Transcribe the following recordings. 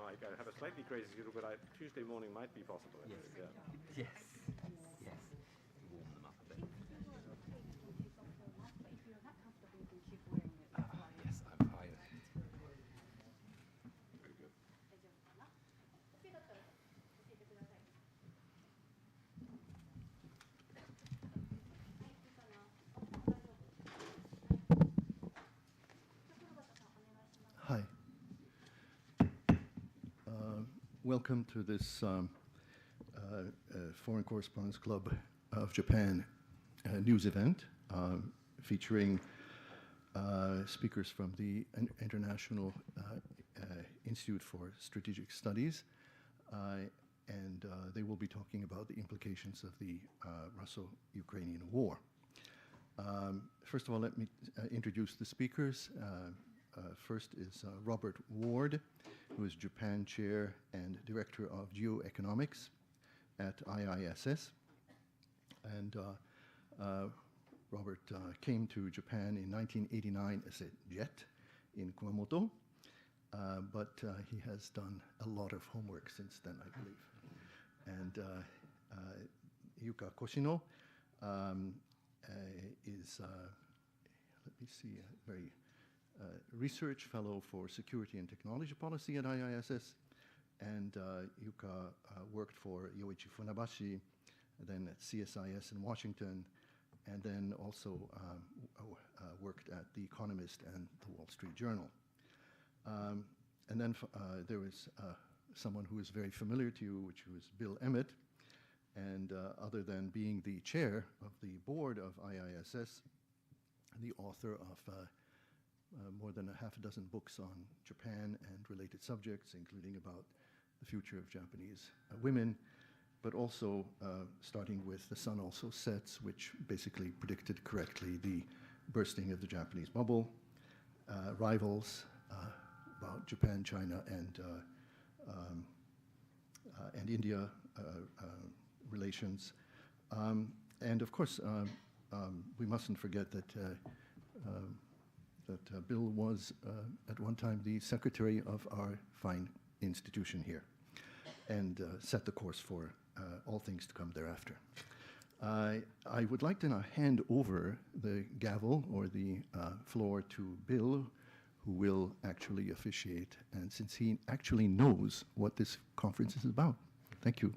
I have a slightly crazy schedule, but Tuesday morning might be possible. Yes. Yeah. Yes. Yes. Warm them up a bit. Yes, I'm fine. Very good. Hi. Welcome to this Foreign Correspondents Club of Japan news event featuring speakers from the International Institute for Strategic Studies, and they will be talking about the implications of the Russo-Ukrainian war. First of all, let me introduce the speakers. First is Robert Ward, who is Japan Chair and Director of Geo-economics at IISS. And Robert came to Japan in 1989 as a jet in Kumamoto, but he has done a lot of homework since then, I believe. And Yuka Koshino is, let me see, a very research fellow for security and technology policy at IISS, and Yuka worked for Yoichi Funabashi, then at CSIS in Washington, and then also worked at The Economist and The Wall Street Journal. And then there was someone who is very familiar to you, which was Bill Emmott, and other than being the chair of the board of IISS, the author of more than a half a dozen books on Japan and related subjects, including about the future of Japanese women, but also starting with The Sun Also Sets, which basically predicted correctly the bursting of the Japanese bubble, Rivals, about Japan, China, and India relations. And of course, we mustn't forget that Bill was at one time the secretary of our fine institution here and set the course for all things to come thereafter. I would like to now hand over the gavel or the floor to Bill, who will actually officiate, and since he actually knows what this conference is about. Thank you.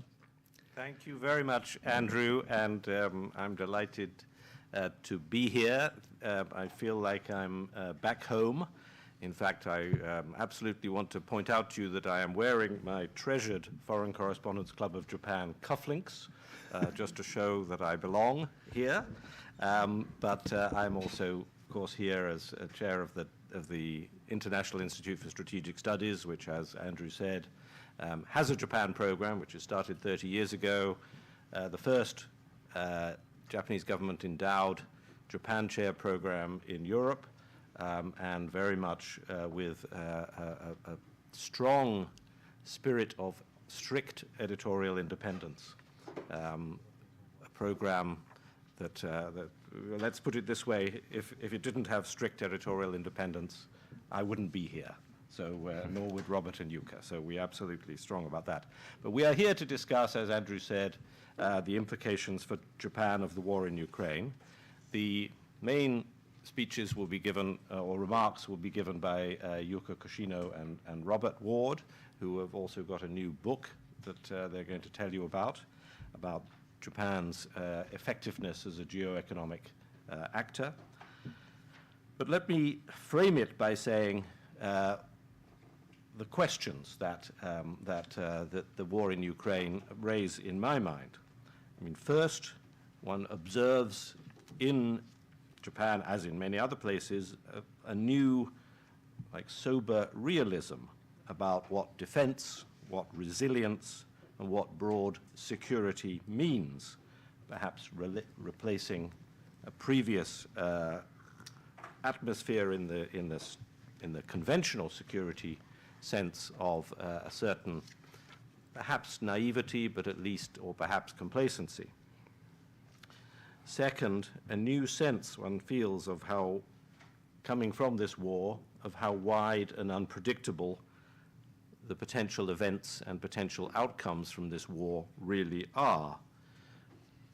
Thank you very much, Andrew, and I'm delighted to be here. I feel like I'm back home. In fact, I absolutely want to point out to you that I am wearing my treasured Foreign Correspondents Club of Japan cufflinks, just to show that I belong here. But I'm also, of course, here as chair of the International Institute for Strategic Studies, which, as Andrew said, has a Japan program, which was started 30 years ago. The first Japanese government endowed Japan Chair program in Europe, and very much with a strong spirit of strict editorial independence. A program that, let's put it this way, if it didn't have strict editorial independence, I wouldn't be here. So, nor would Robert and Yuka. So we're absolutely strong about that. But we are here to discuss, as Andrew said, the implications for Japan of the war in Ukraine. The main speeches will be given, or remarks will be given by Yuka Koshino and Robert Ward, who have also got a new book that they're going to tell you about Japan's effectiveness as a geo-economic actor. But let me frame it by saying the questions that the war in Ukraine raise in my mind. I mean, first, one observes in Japan, as in many other places, a new, sober realism about what defense, what resilience, and what broad security means, perhaps replacing a previous atmosphere in the conventional security sense of a certain, perhaps naivety, but at least, or perhaps complacency. Second, a new sense one feels of how, coming from this war, of how wide and unpredictable the potential events and potential outcomes from this war really are.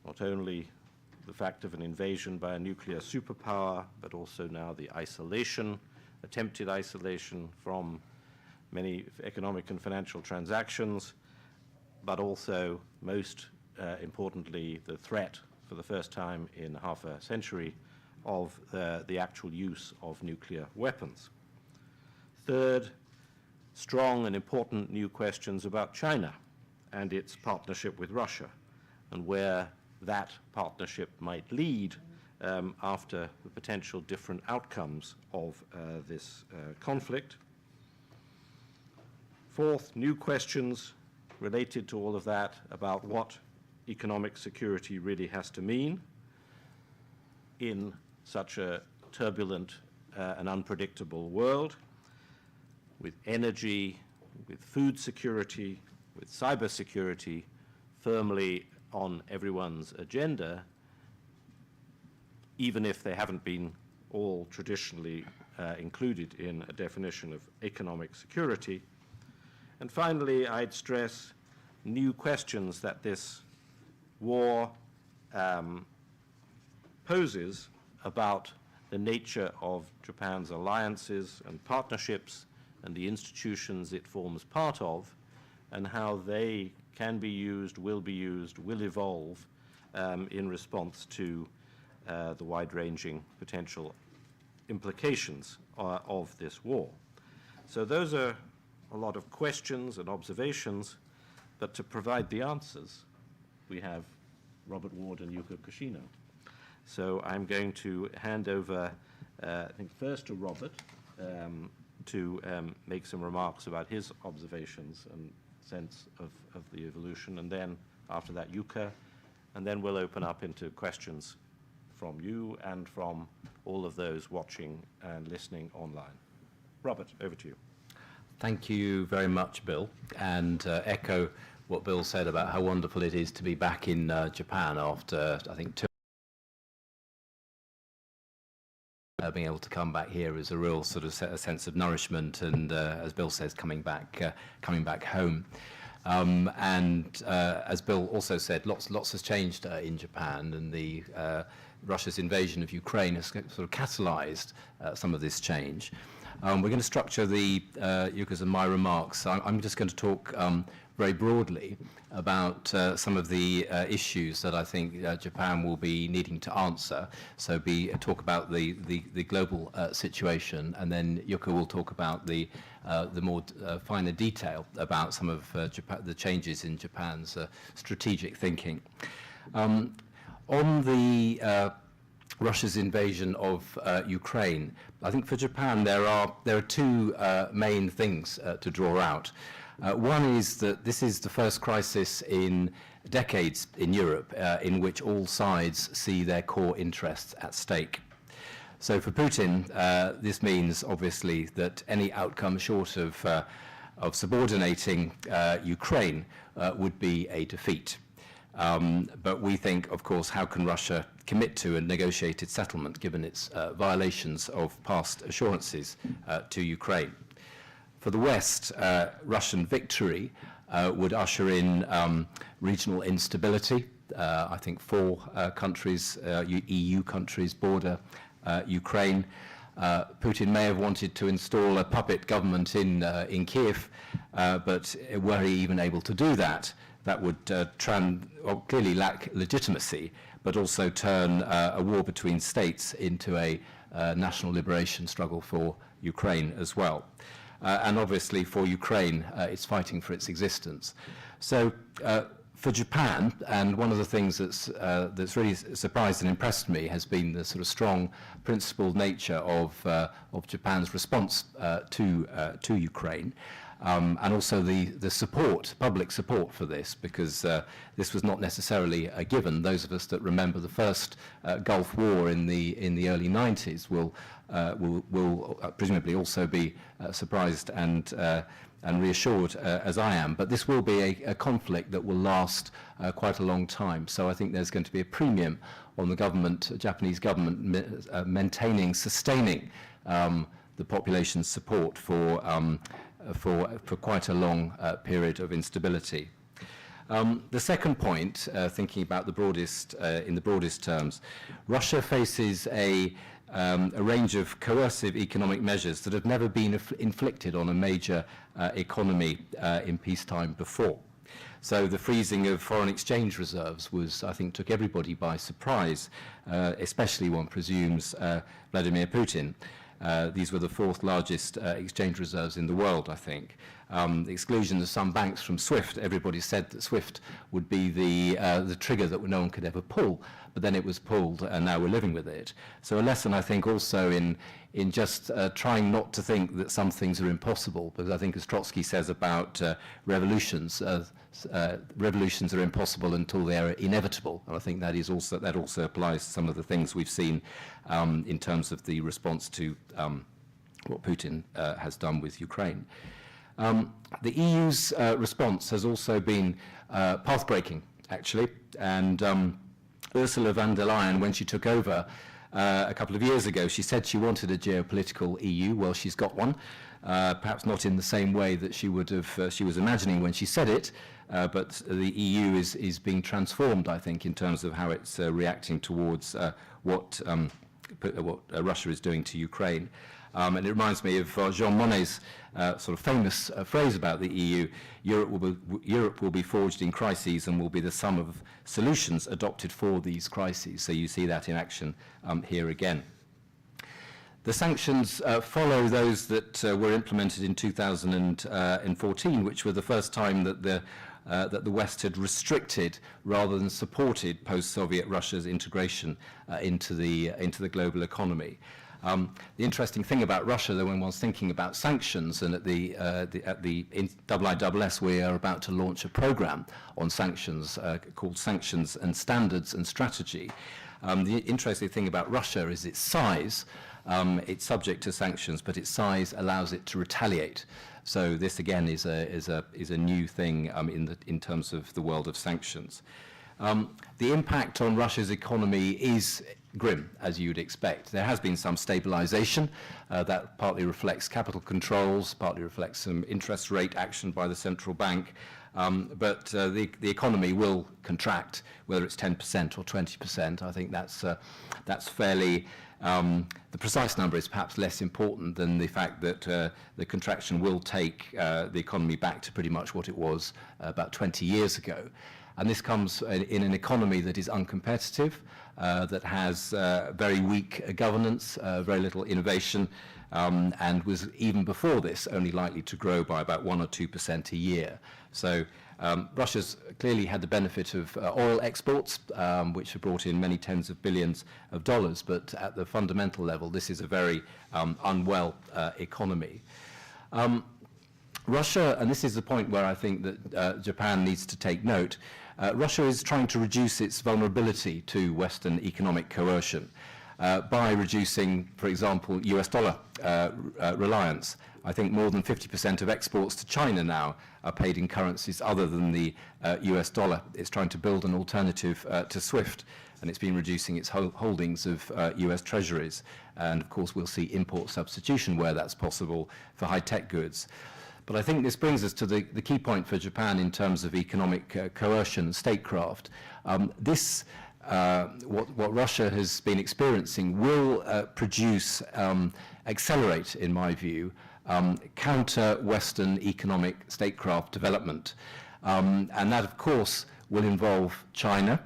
Not only the fact of an invasion by a nuclear superpower, but also now the isolation, attempted isolation from many economic and financial transactions, but also, most importantly, the threat for the first time in half a century of the actual use of nuclear weapons. Third, strong and important new questions about China and its partnership with Russia, and where that partnership might lead after the potential different outcomes of this conflict. Fourth, new questions related to all of that about what economic security really has to mean in such a turbulent and unpredictable world, with energy, with food security, with cyber security firmly on everyone's agenda, even if they haven't been all traditionally included in a definition of economic security. And finally, I'd stress new questions that this war poses about the nature of Japan's alliances and partnerships and the institutions it forms part of, and how they can be used, will evolve in response to the wide-ranging potential implications of this war. So those are a lot of questions and observations, but to provide the answers, we have Robert Ward and Yuka Koshino. So I'm going to hand over, I think, first to Robert to make some remarks about his observations and sense of the evolution, and then after that Yuka, and then we'll open up into questions from you and from all of those watching and listening online. Robert, over to you. Thank you very much, Bill, and echo what Bill said about how wonderful it is to be back in Japan after, I think, being able to come back here is a real sort of a sense of nourishment, and as Bill says, coming back home. As Bill also said, lots has changed in Japan, and the Russia's invasion of Ukraine has sort of catalyzed some of this change. We're going to structure the Yuka's and my remarks. I'm just going to talk very broadly about some of the issues that I think Japan will be needing to answer. So talk about the global situation, and then Yuka will talk about the more finer detail about some of the changes in Japan's strategic thinking. On the Russia's invasion of Ukraine, I think for Japan there are two main things to draw out. One is that this is the first crisis in decades in Europe in which all sides see their core interests at stake. So for Putin, this means obviously that any outcome short of subordinating Ukraine would be a defeat. But we think, of course, how can Russia commit to a negotiated settlement given its violations of past assurances to Ukraine? For the West, Russian victory would usher in regional instability. I think 4 countries, EU countries, border Ukraine. Putin may have wanted to install a puppet government in Kiev, but were he even able to do that, that would clearly lack legitimacy, but also turn a war between states into a national liberation struggle for Ukraine as well. And obviously for Ukraine, it's fighting for its existence. So for Japan, and one of the things that's really surprised and impressed me has been the sort of strong principled nature of Japan's response to Ukraine. And also the support, public support for this, because this was not necessarily a given. Those of us that remember the first Gulf War in the early 90s will presumably also be surprised and reassured as I am. But this will be a conflict that will last quite a long time. So I think there's going to be a premium on the government, Japanese government, maintaining, sustaining the population's support for for quite a long period of instability. The second point, thinking about the broadest, in the broadest terms, Russia faces a range of coercive economic measures that have never been inflicted on a major economy in peacetime before. So the freezing of foreign exchange reserves was, I think, took everybody by surprise, especially one presumes Vladimir Putin. These were the fourth largest exchange reserves in the world, I think. The exclusion of some banks from SWIFT, everybody said that SWIFT would be the trigger that no one could ever pull, but then it was pulled and now we're living with it. So a lesson, I think, also in just trying not to think that some things are impossible, because I think as Trotsky says about revolutions, revolutions are impossible until they are inevitable. And I think that also applies to some of the things we've seen in terms of the response to what Putin has done with Ukraine. The EU's response has also been path-breaking, actually, and Ursula von der Leyen, when she took over a couple of years ago, she said she wanted a geopolitical EU. Well, she's got one, perhaps not in the same way that she would have, she was imagining when she said it, but the EU is being transformed, I think, in terms of how it's reacting towards what Russia is doing to Ukraine. And it reminds me of Jean Monnet's sort of famous phrase about the EU: Europe will be forged in crises and will be the sum of solutions adopted for these crises. So you see that in action here again. The sanctions follow those that were implemented in 2014, which were the first time that the West had restricted rather than supported post-Soviet Russia's integration into the global economy. The interesting thing about Russia, though, when one's thinking about sanctions, and at the IISS we are about to launch a program on sanctions called Sanctions and Standards and Strategy. The interesting thing about Russia is its size. It's subject to sanctions, but its size allows it to retaliate. So this again is a new thing in terms of the world of sanctions. The impact on Russia's economy is grim, as you'd expect. There has been some stabilization that partly reflects capital controls, partly reflects some interest rate action by the central bank, but the economy will contract, whether it's 10% or 20%. I think that's fairly, the precise number is perhaps less important than the fact that the contraction will take the economy back to pretty much what it was about 20 years ago. And this comes in an economy that is uncompetitive, that has very weak governance, very little innovation, and was even before this only likely to grow by about 1 or 2% a year. So Russia's clearly had the benefit of oil exports, which have brought in many tens of billions of dollars, but at the fundamental level, this is a very unwell economy. Russia, and this is the point where I think that Japan needs to take note, Russia is trying to reduce its vulnerability to Western economic coercion by reducing, for example, US dollar reliance. I think more than 50% of exports to China now are paid in currencies other than the US dollar. It's trying to build an alternative to SWIFT, and it's been reducing its holdings of US treasuries. And of course, we'll see import substitution where that's possible for high-tech goods. But I think this brings us to the key point for Japan in terms of economic coercion and statecraft. What Russia has been experiencing will accelerate, in my view, counter-Western economic statecraft development. And that, of course, will involve China.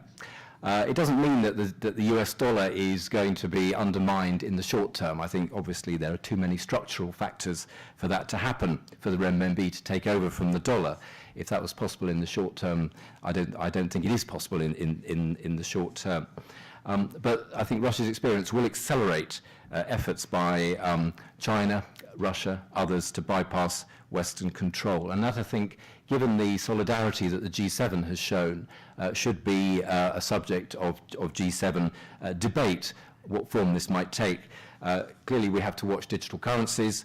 It doesn't mean that the US dollar is going to be undermined in the short term. I think obviously there are too many structural factors for that to happen, for the renminbi to take over from the dollar. If that was possible in the short term, I don't think it is possible in the short term. But I think Russia's experience will accelerate efforts by China, Russia, others to bypass Western control. And that, I think, given the solidarity that the G7 has shown, should be a subject of G7 debate what form this might take. Clearly, we have to watch digital currencies,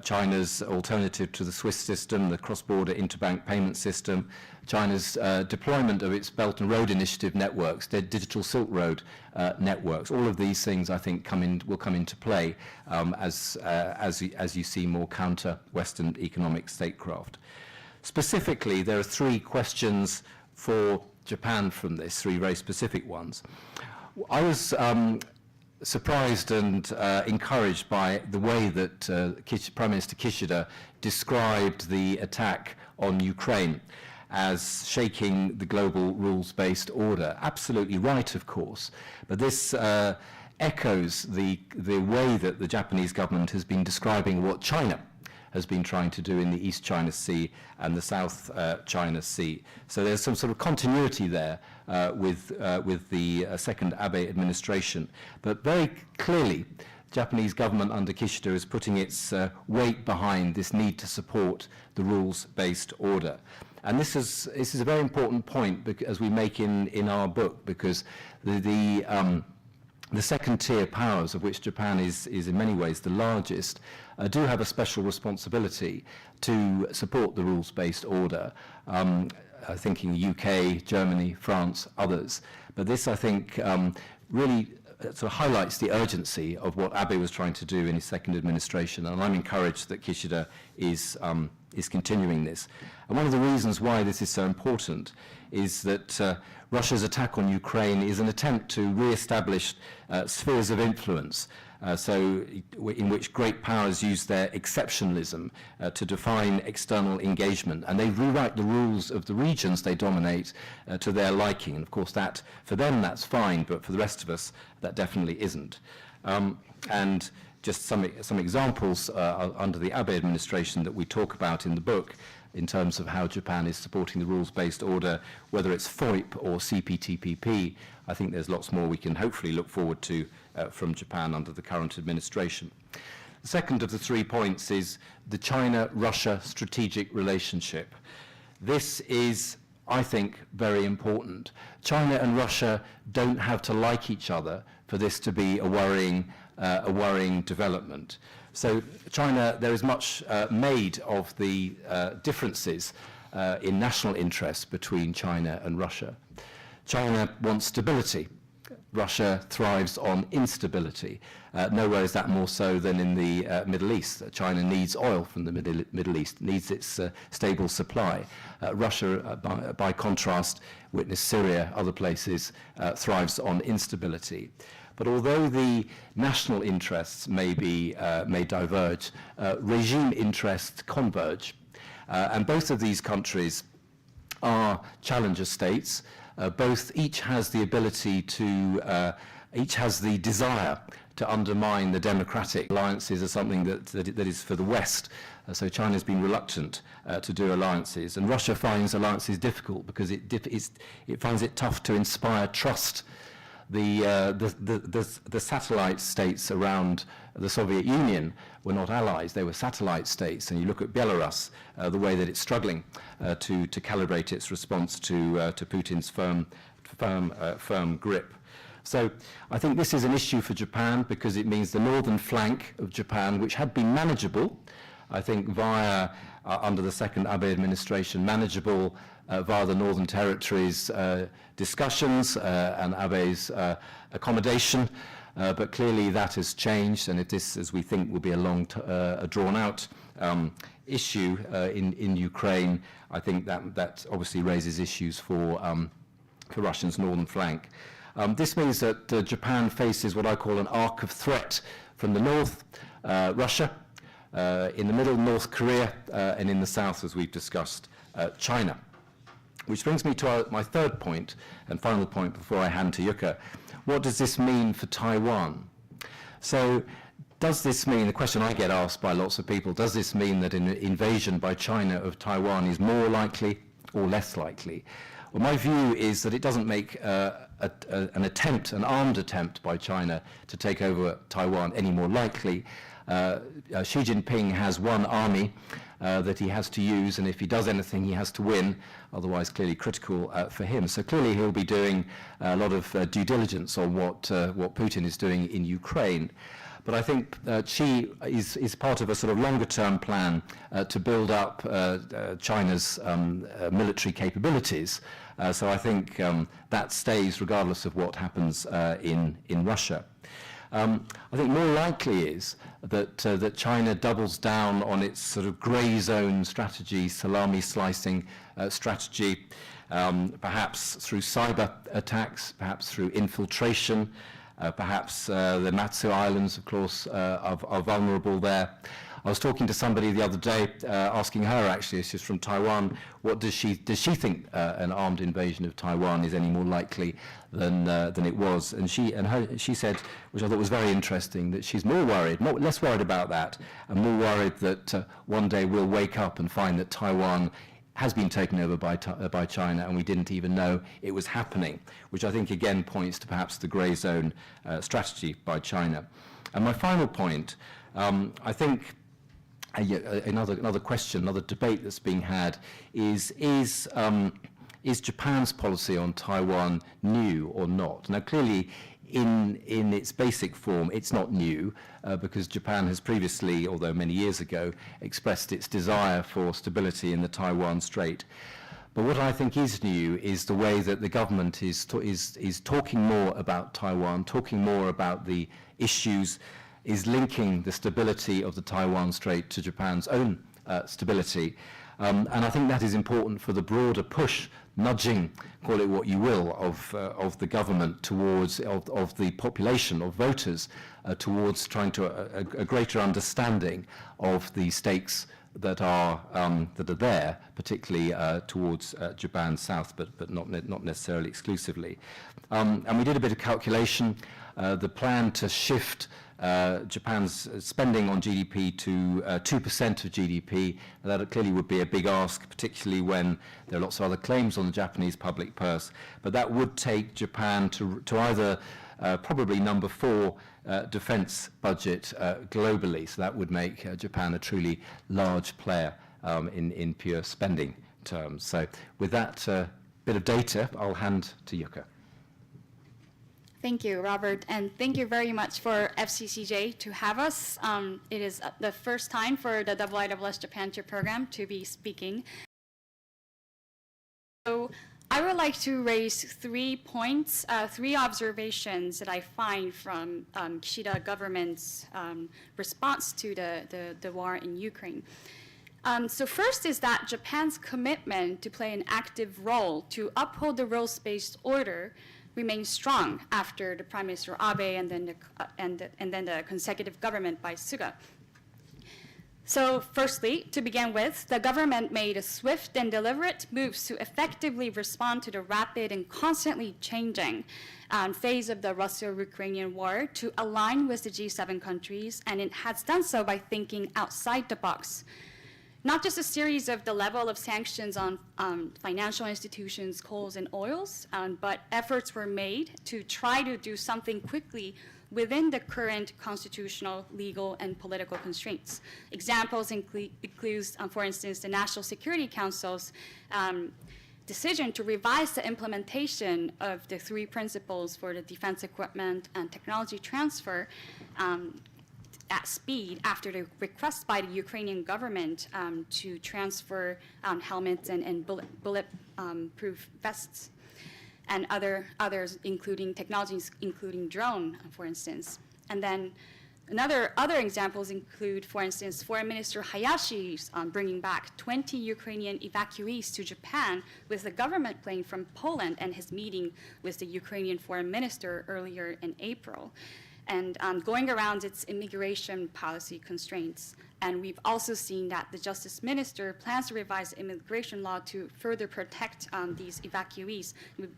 China's alternative to the Swiss system, the cross-border interbank payment system, China's deployment of its Belt and Road Initiative networks, their digital Silk Road networks. All of these things, I think, will come into play as you see more counter-Western economic statecraft. Specifically, there are three questions for Japan from this, three very specific ones. I was surprised and encouraged by the way that Prime Minister Kishida described the attack on Ukraine as shaking the global rules-based order. Absolutely right, of course, but this echoes the way that the Japanese government has been describing what China has been trying to do in the East China Sea and the South China Sea. So there's some sort of continuity there with the second Abe administration. But very clearly, the Japanese government under Kishida is putting its weight behind this need to support the rules-based order. And this is a very important point as we make in our book, because the second-tier powers, of which Japan is in many ways the largest, do have a special responsibility to support the rules-based order, thinking the UK, Germany, France, others. But this, I think, really sort of highlights the urgency of what Abe was trying to do in his second administration, and I'm encouraged that Kishida is continuing this. And one of the reasons why this is so important is that Russia's attack on Ukraine is an attempt to re-establish spheres of influence, in which great powers use their exceptionalism to define external engagement, and they rewrite the rules of the regions they dominate to their liking. And of course, that for them that's fine, but for the rest of us, that definitely isn't. And just some examples under the Abe administration that we talk about in the book, in terms of how Japan is supporting the rules-based order, whether it's FOIP or CPTPP. I think there's lots more we can hopefully look forward to from Japan under the current administration. The second of the 3 points is the China-Russia strategic relationship. This is, I think, very important. China and Russia don't have to like each other for this to be a worrying development. So China, there is much made of the differences in national interests between China and Russia. China wants stability. Russia thrives on instability. Nowhere is that more so than in the Middle East. China needs oil from the Middle East, needs its stable supply. Russia, by contrast, witness Syria, other places, thrives on instability. But although the national interests may diverge, regime interests converge. And both of these countries are challenger states. Each has the ability to, each has the desire to undermine the democratic alliances as something that is for the West. So China's been reluctant to do alliances. And Russia finds alliances difficult because it finds it tough to inspire trust. The satellite states around the Soviet Union were not allies, they were satellite states. And you look at Belarus, the way that it's struggling to calibrate its response to Putin's firm grip. So I think this is an issue for Japan because it means the northern flank of Japan, which had been manageable, I think via, under the second Abe administration, manageable via the Northern Territories discussions and Abe's accommodation, but clearly that has changed, and this, as we think, will be a drawn-out issue in Ukraine. I think that obviously raises issues for Russia's northern flank. This means that Japan faces what I call an arc of threat from the north, Russia, in the middle, North Korea, and in the south, as we've discussed, China. Which brings me to my third point, and final point before I hand to Yuka. What does this mean for Taiwan? So does this mean, the question I get asked by lots of people, does this mean that an invasion by China of Taiwan is more likely or less likely? Well, my view is that it doesn't make an armed attempt by China to take over Taiwan any more likely. Xi Jinping has one army that he has to use, and if he does anything, he has to win, otherwise clearly critical for him. So clearly he'll be doing a lot of due diligence on what Putin is doing in Ukraine. But I think Xi is part of a sort of longer-term plan to build up China's military capabilities. So I think that stays regardless of what happens in Russia. I think more likely is that China doubles down on its sort of grey zone strategy, salami slicing strategy, perhaps through cyber attacks, perhaps through infiltration, perhaps the Matsu Islands, of course, are vulnerable there. I was talking to somebody the other day, asking her actually, she's from Taiwan, what does she think an armed invasion of Taiwan is any more likely than it was? And she said, which I thought was very interesting, that she's more worried, less worried about that, and more worried that one day we'll wake up and find that Taiwan has been taken over by China and we didn't even know it was happening, which I think again points to perhaps the grey zone strategy by China. And my final point, I think another question, another debate that's being had is Japan's policy on Taiwan new or not? Now clearly in its basic form it's not new because Japan has previously, although many years ago, expressed its desire for stability in the Taiwan Strait. But what I think is new is the way that the government is talking more about Taiwan, talking more about the issues, is linking the stability of the Taiwan Strait to Japan's own stability. And I think that is important for the broader push, nudging, call it what you will, of the government towards, of the population, of voters, towards trying to a greater understanding of the stakes that are there, particularly towards Japan's south, but not necessarily exclusively. And we did a bit of calculation. The plan to shift Japan's spending on GDP to 2% of GDP, that clearly would be a big ask, particularly when there are lots of other claims on the Japanese public purse. But that would take Japan to either probably number 4 defense budget globally. So that would make Japan a truly large player in pure spending terms. So with that bit of data, I'll hand to Yuka. Thank you, Robert, and thank you very much for FCCJ to have us. It is the first time for the IISS Japan Chair Program to be speaking. So I would like to raise 3 points, 3 observations that I find from Kishida government's response to the war in Ukraine. So first is that Japan's commitment to play an active role to uphold the rules-based order remains strong after the Prime Minister Abe and then the consecutive government by Suga. So firstly, to begin with, the government made swift and deliberate moves to effectively respond to the rapid and constantly changing phase of the Russo-Ukrainian war to align with the G7 countries, and it has done so by thinking outside the box. Not just a series of the level of sanctions on financial institutions, coals, and oils, but efforts were made to try to do something quickly within the current constitutional, legal, and political constraints. Examples include, for instance, the National Security Council's decision to revise the implementation of the 3 principles for the defense equipment and technology transfer at speed after the request by the Ukrainian government to transfer helmets and bullet-proof vests, and others including technologies, including drone, for instance. And then other examples include, for instance, Foreign Minister Hayashi's bringing back 20 Ukrainian evacuees to Japan with the government plane from Poland, and his meeting with the Ukrainian Foreign Minister earlier in April, and going around its immigration policy constraints. And we've also seen that the Justice Minister plans to revise the immigration law to further protect these evacuees.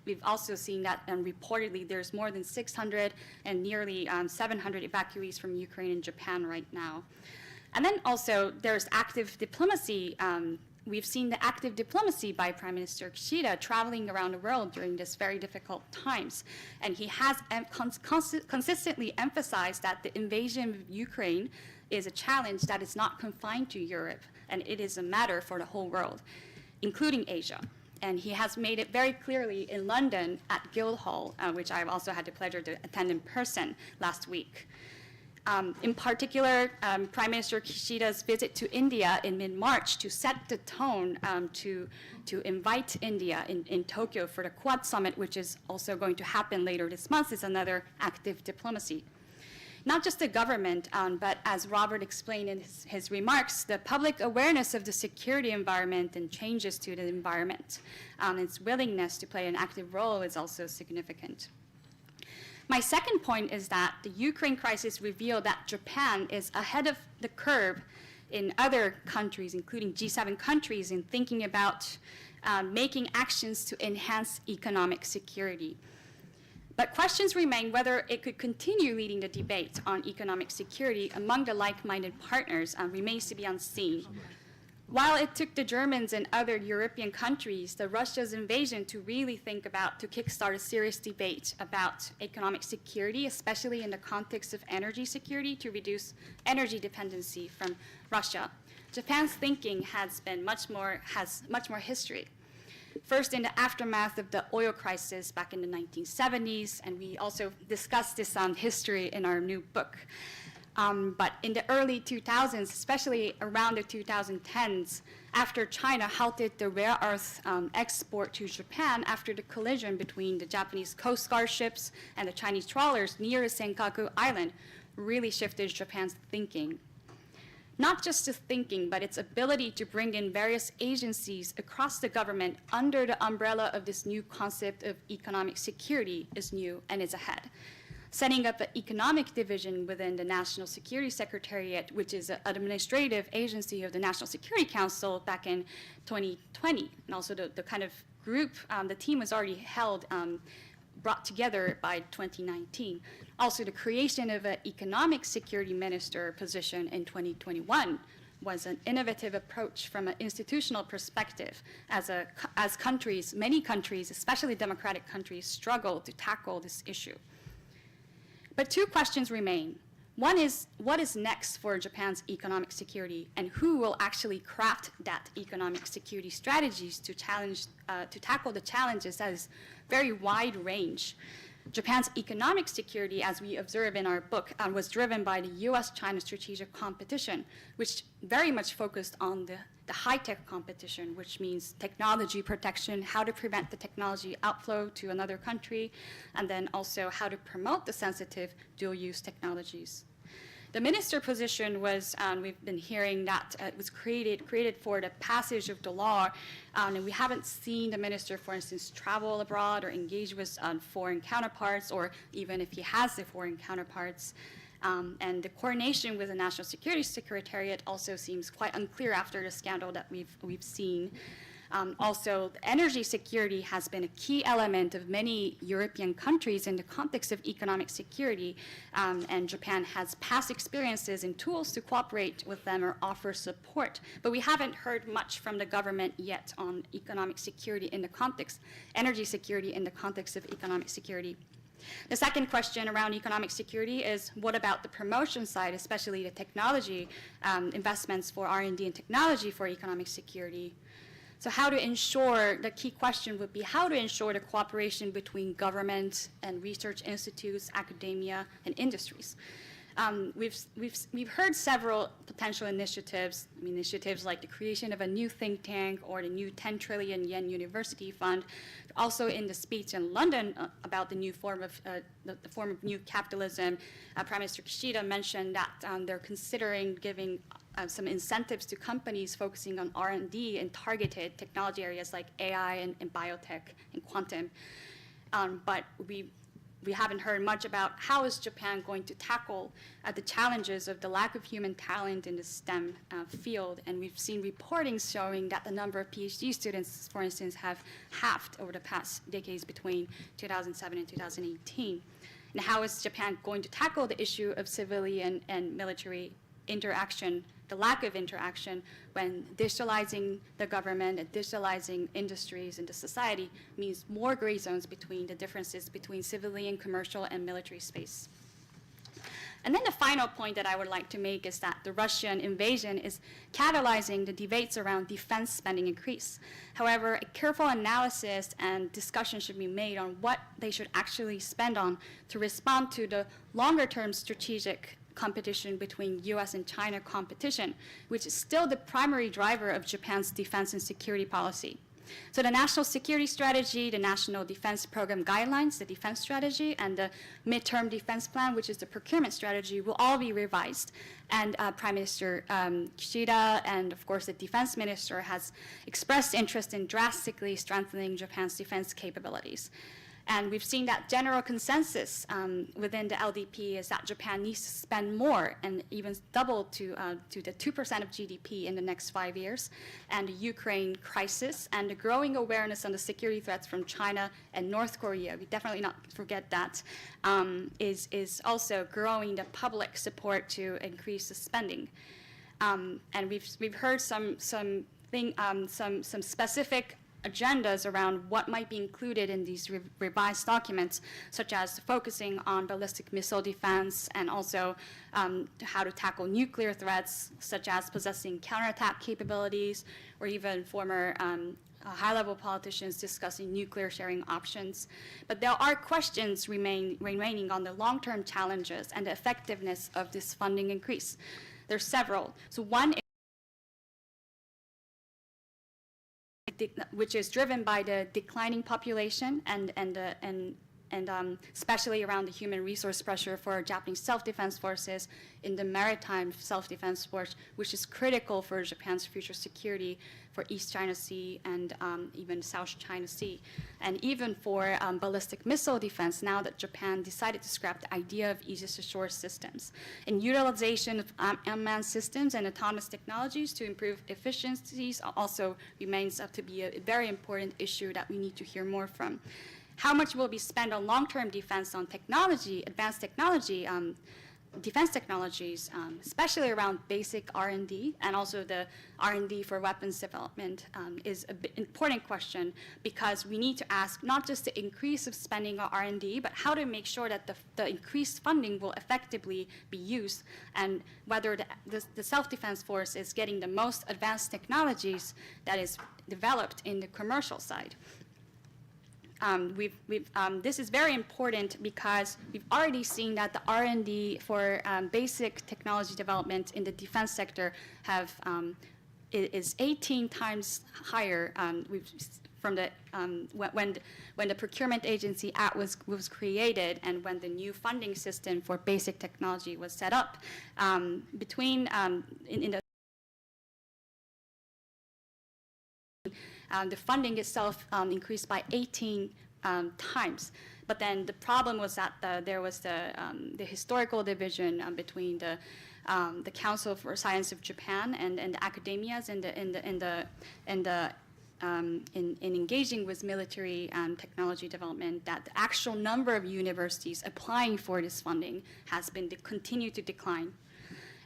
We've also seen that reportedly there's more than 600 and nearly 700 evacuees from Ukraine and Japan right now. And then also there's active diplomacy we've seen the active diplomacy by Prime Minister Kishida traveling around the world during this very difficult times. And he has consistently emphasized that the invasion of Ukraine is a challenge that is not confined to Europe, and it is a matter for the whole world, including Asia. And he has made it very clearly in London at Guildhall, which I've also had the pleasure to attend in person last week. In particular, Prime Minister Kishida's visit to India in mid-March to set the tone to invite India in Tokyo for the Quad Summit, which is also going to happen later this month, is another active diplomacy. Not just the government, but as Robert explained in his remarks, the public awareness of the security environment and changes to the environment, its willingness to play an active role is also significant. My second point is that the Ukraine crisis revealed that Japan is ahead of the curve in other countries, including G7 countries, in thinking about making actions to enhance economic security. But questions remain whether it could continue leading the debate on economic security among the like-minded partners remains to be unseen. While it took the Germans and other European countries the Russia's invasion to really think about, to kickstart a serious debate about economic security, especially in the context of energy security, to reduce energy dependency from Russia, Japan's thinking has much more history. First, in the aftermath of the oil crisis back in the 1970s, and we also discussed this history in our new book. But in the early 2000s, especially around the 2010s, after China halted the rare earth export to Japan after the collision between the Japanese Coast Guard ships and the Chinese trawlers near Senkaku Island, really shifted Japan's thinking. Not just its thinking, but its ability to bring in various agencies across the government under the umbrella of this new concept of economic security is new and is ahead. Setting up an economic division within the National Security Secretariat, which is an administrative agency of the National Security Council back in 2020. And also the kind of group, the team was already brought together by 2019. Also, the creation of an economic security minister position in 2021 was an innovative approach from an institutional perspective as countries, many countries, especially democratic countries, struggle to tackle this issue. But two questions remain. One is, what is next for Japan's economic security, and who will actually craft that economic security strategies to tackle the challenges that is very wide range. Japan's economic security, as we observe in our book, was driven by the US-China strategic competition, which very much focused on the high-tech competition, which means technology protection, how to prevent the technology outflow to another country, and then also how to promote the sensitive dual-use technologies. The minister position was, we've been hearing that it was created for the passage of the law, and we haven't seen the minister, for instance, travel abroad or engage with foreign counterparts, or even if he has the foreign counterparts. And the coordination with the National Security Secretariat also seems quite unclear after the scandal that we've seen. Also, energy security has been a key element of many European countries in the context of economic security, and Japan has past experiences and tools to cooperate with them or offer support. But we haven't heard much from the government yet on economic security in the context, energy security in the context of economic security. The second question around economic security is, what about the promotion side, especially the technology investments for R&D and technology for economic security? So how to ensure, the key question would be how to ensure the cooperation between government and research institutes, academia, and industries. We've heard several potential initiatives like the creation of a new think tank or the new 10 trillion yen university fund. Also in the speech in London about the new form of, the form of new capitalism, Prime Minister Kishida mentioned that they're considering giving some incentives to companies focusing on R&D and targeted technology areas like AI and biotech and quantum. But we haven't heard much about how is Japan going to tackle the challenges of the lack of human talent in the STEM field. And we've seen reporting showing that the number of PhD students, for instance, have halved over the past decades between 2007 and 2018. And how is Japan going to tackle the issue of civilian and military interaction the lack of interaction when digitalizing the government and digitalizing industries into society means more gray zones between the differences between civilian, commercial, and military space. And then the final point that I would like to make is that the Russian invasion is catalyzing the debates around defense spending increase. However, a careful analysis and discussion should be made on what they should actually spend on to respond to the longer-term strategic competition between US and China competition, which is still the primary driver of Japan's defense and security policy. So the National Security Strategy, the National Defense Program Guidelines, the Defense Strategy, and the Midterm Defense Plan, which is the procurement strategy, will all be revised. And Prime Minister Kishida and, of course, the Defense Minister has expressed interest in drastically strengthening Japan's defense capabilities. And we've seen that general consensus within the LDP is that Japan needs to spend more and even double to the 2% of GDP in the next 5 years. And the Ukraine crisis and the growing awareness on the security threats from China and North Korea, we definitely not forget that, is also growing the public support to increase the spending. And we've heard some specific agendas around what might be included in these revised documents, such as focusing on ballistic missile defense and also how to tackle nuclear threats, such as possessing counterattack capabilities, or even former high-level politicians discussing nuclear sharing options. But there are questions remaining on the long-term challenges and the effectiveness of this funding increase. There's several. So one, which is driven by the declining population and especially around the human resource pressure for Japanese self-defense forces in the maritime self-defense force, which is critical for Japan's future security for East China Sea and even South China Sea, and even for ballistic missile defense now that Japan decided to scrap the idea of Aegis Ashore systems. And utilization of unmanned systems and autonomous technologies to improve efficiencies also remains up to be a very important issue that we need to hear more from. How much will be spent on long-term defense on technology, advanced technology, defense technologies, especially around basic R&D, and also the R&D for weapons development is an important question, because we need to ask not just the increase of spending on R&D, but how to make sure that the increased funding will effectively be used, and whether the self-defense force is getting the most advanced technologies that is developed in the commercial side. This is very important because we've already seen that the R&D for basic technology development in the defense sector is 18 times higher from the when the Procurement Agency Act was created and when the new funding system for basic technology was set up. The funding itself increased by 18 times. But then the problem was that there was the historical division between the Council for Science of Japan and the academias in engaging with military technology development, that the actual number of universities applying for this funding has been continued to decline.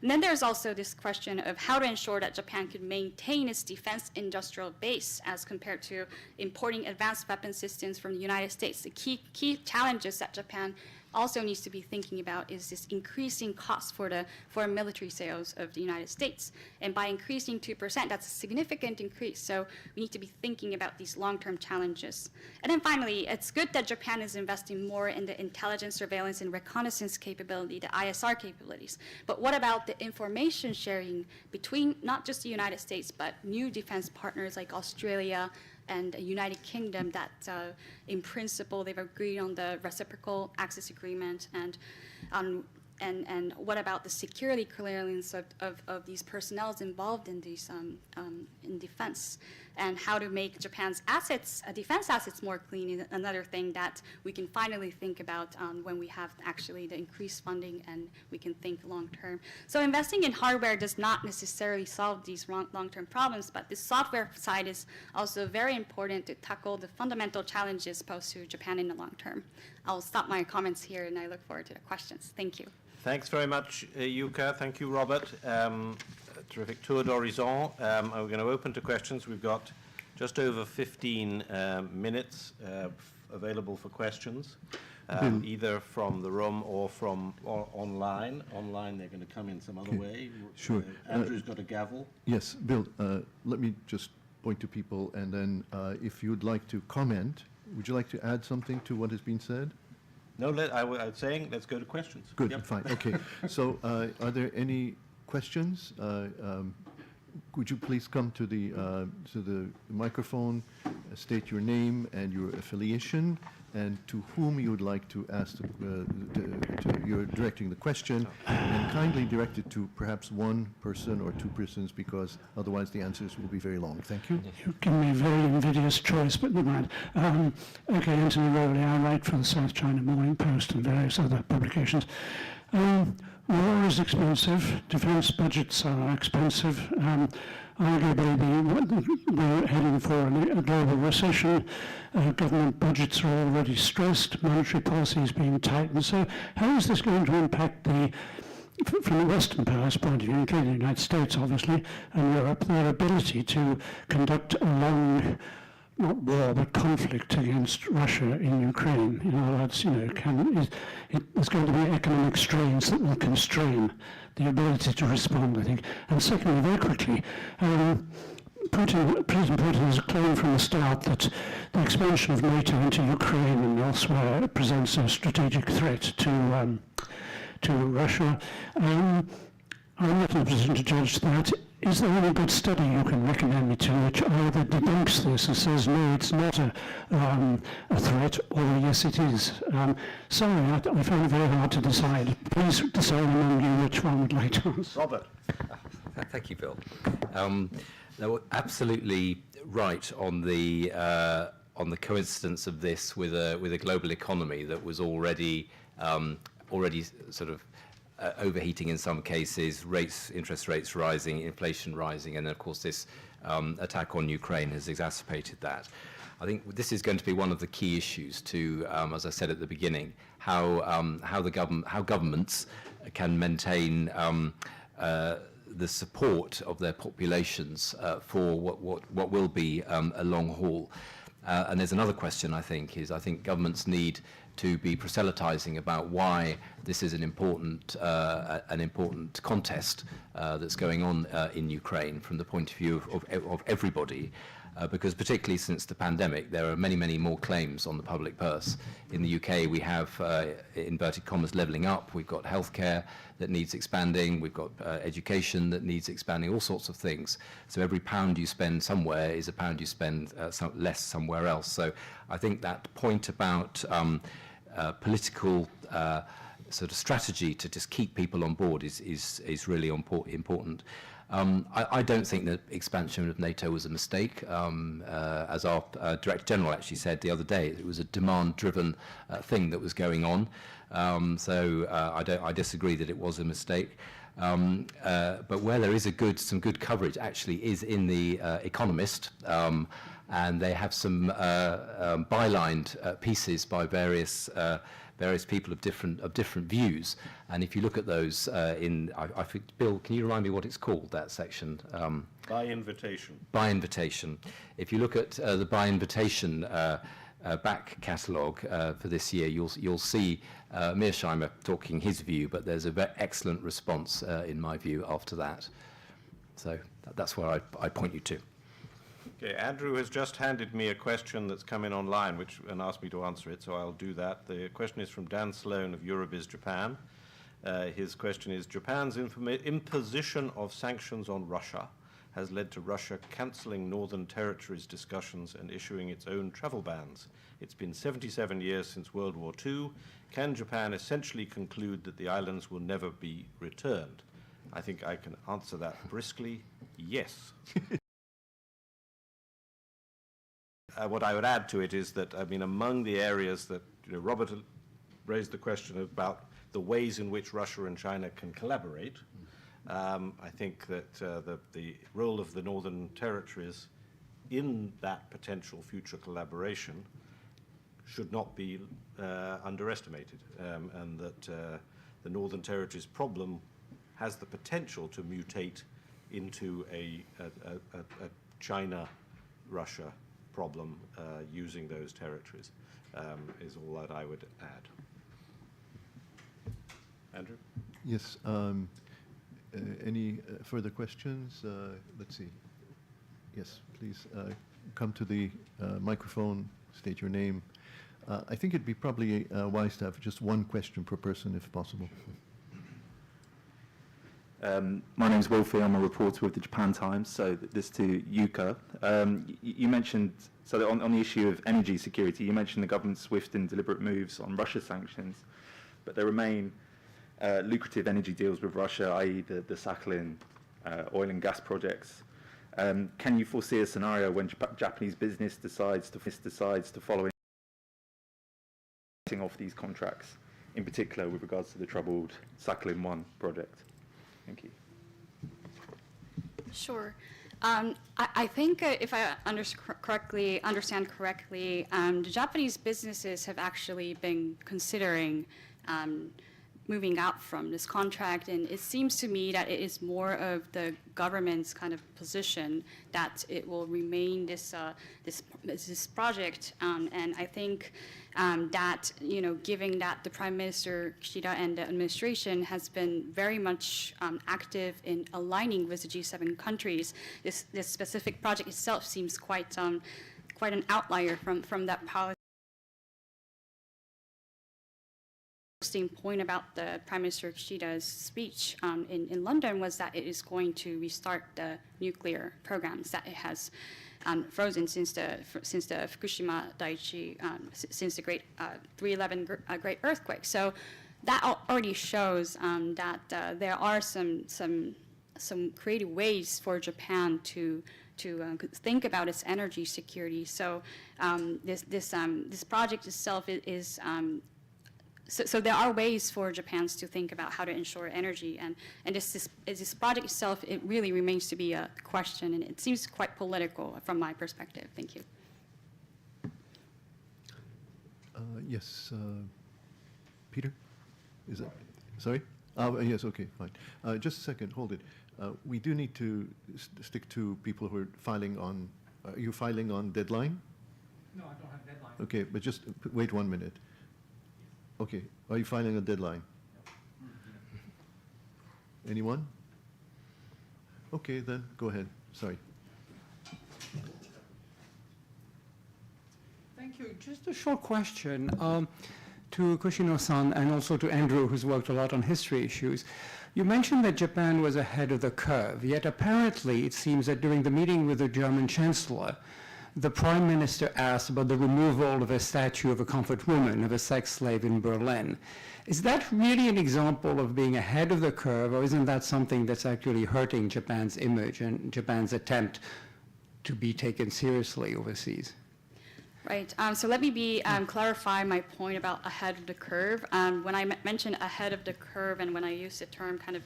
And then there's also this question of how to ensure that Japan could maintain its defense industrial base as compared to importing advanced weapon systems from the United States. The key challenges that Japan also needs to be thinking about is this increasing cost for military sales of the United States. And by increasing 2%, that's a significant increase. So we need to be thinking about these long-term challenges. And then finally, it's good that Japan is investing more in the intelligence, surveillance, and reconnaissance capability, the ISR capabilities. But what about the information sharing between not just the United States, but new defense partners like Australia and the United Kingdom that, in principle, they've agreed on the reciprocal access agreement, and what about the security clearance of these personnel involved in these in defense, and how to make Japan's assets, defense assets, more clean is another thing that we can finally think about when we have actually the increased funding and we can think long term. So investing in hardware does not necessarily solve these long-term problems, but the software side is also very important to tackle the fundamental challenges posed to Japan in the long term. I'll stop my comments here and I look forward to the questions. Thank you. Thanks very much, Yuka. Thank you, Robert. terrific tour d'horizon. We're going to open to questions. We've got just over 15 minutes available for questions, either from the room or online. Online, they're going to come in some other way. Sure. Andrew's got a gavel. Yes, Bill, let me just point to people, and then if you'd like to comment, would you like to add something to what has been said? No, I was saying let's go to questions. Good, Yep. fine, okay. So are there any questions? Could you please come to the microphone, state your name and your affiliation, and to whom you would like to ask, you're directing the question, and kindly direct it to perhaps one person or two persons, because otherwise the answers will be very long. Thank you. You give me a very invidious choice, but never mind. Okay, Anthony Rowley, I write for the South China Morning Post and various other publications. War is expensive, defense budgets are expensive. Arguably, we're heading for a global recession. Government budgets are already stressed, monetary policy is being tightened. So how is this going to impact from the Western powers' point of view, including the United States, obviously, and Europe, their ability to conduct a long, not war, but conflict against Russia in Ukraine? In other words, there's going to be economic strains that will constrain the ability to respond, I think. And secondly, very quickly, President Putin has claimed from the start that the expansion of NATO into Ukraine and elsewhere presents a strategic threat to Russia. I'm not in a position to judge that. Is there any good study you can recommend me to which either debunks this and says, no, it's not a threat, or yes, it is? Sorry, I find it very hard to decide. Please decide among you which one would like to answer. Robert. Thank you, Bill. No, absolutely right on the coincidence of this with a global economy that was already sort of overheating in some cases, interest rates rising, inflation rising, and of course this attack on Ukraine has exacerbated that. I think this is going to be one of the key issues to, as I said at the beginning, how governments can maintain the support of their populations for what will be a long haul. And there's another question, I think governments need to be proselytizing about why this is an important contest that's going on in Ukraine from the point of view of everybody, because particularly since the pandemic, there are many, many more claims on the public purse. In the UK, we have, inverted commas, levelling up. We've got healthcare that needs expanding. We've got education that needs expanding, all sorts of things. So every pound you spend somewhere is a pound you spend less somewhere else. So I think that point about political sort of strategy to just keep people on board is really important. I don't think that expansion of NATO was a mistake. As our Director General actually said the other day, it was a demand-driven thing that was going on. So I disagree that it was a mistake. But where there is some good coverage actually is in the Economist, and they have some bylined pieces by various people of different views. And if you look at those I think, Bill, can you remind me what it's called, that section? By invitation. By invitation. If you look at the by invitation back catalogue for this year, you'll see Mearsheimer talking his view, but there's a very excellent response in my view after that. So that's where I point you to. Okay, Andrew has just handed me a question that's come in online and asked me to answer it, so I'll do that. The question is from Dan Sloan of Eurobiz Japan. His question is, Japan's imposition of sanctions on Russia has led to Russia cancelling Northern Territories discussions and issuing its own travel bans. It's been 77 years since World War II. Can Japan essentially conclude that the islands will never be returned? I think I can answer that briskly, yes. What I would add to it is that, among the areas that Robert raised the question about the ways in which Russia and China can collaborate, I think that the role of the Northern Territories in that potential future collaboration should not be underestimated, and that the Northern Territories problem has the potential to mutate into a China-Russia problem using those territories, is all that I would add. Andrew? Yes. Any further questions? Let's see. Yes, please come to the microphone, state your name. I think it'd be probably wise to have just one question per person if possible. My name is Wolfie. I'm a reporter with the Japan Times. So this to Yuka. You mentioned, so that on the issue of energy security, you mentioned the government's swift and deliberate moves on Russia sanctions, but there remain lucrative energy deals with Russia, i.e. the Sakhalin oil and gas projects. Can you foresee a scenario when Japanese business decides to follow off these contracts, in particular with regards to the troubled Sakhalin 1 project? Thank you. Sure. I think if I understand correctly, the Japanese businesses have actually been considering moving out from this contract, and it seems to me that it is more of the government's kind of position that it will remain this project, and I think that, you know, given that the Prime Minister Kishida and the administration has been very much active in aligning with the G7 countries, this specific project itself seems quite an outlier from that policy. Interesting point about the Prime Minister Kishida's speech in London was that it is going to restart the nuclear programs that it has frozen since the Fukushima Daiichi, since the great 3/11 great earthquake. So that already shows that there are some creative ways for Japan to think about its energy security. So this project itself is. So there are ways for Japan to think about how to ensure energy, and this project itself, it really remains to be a question, and it seems quite political from my perspective. Thank you. Yes, Peter? Is it? Sorry? Yes, okay, fine. Just a second, hold it. We do need to stick to people who are filing on, are you filing on deadline? No, I don't have deadline. Okay, but just wait 1 minute. Okay, are you filing a deadline? Anyone? Okay, then go ahead. Sorry. Thank you. Just a short question to Koshino-san and also to Andrew, who's worked a lot on history issues. You mentioned that Japan was ahead of the curve, yet apparently it seems that during the meeting with the German Chancellor, the Prime Minister asked about the removal of a statue of a comfort woman, of a sex slave in Berlin. Is that really an example of being ahead of the curve, or isn't that something that's actually hurting Japan's image and Japan's attempt to be taken seriously overseas? Right. So let me clarify my point about ahead of the curve. When I mentioned ahead of the curve and when I used the term kind of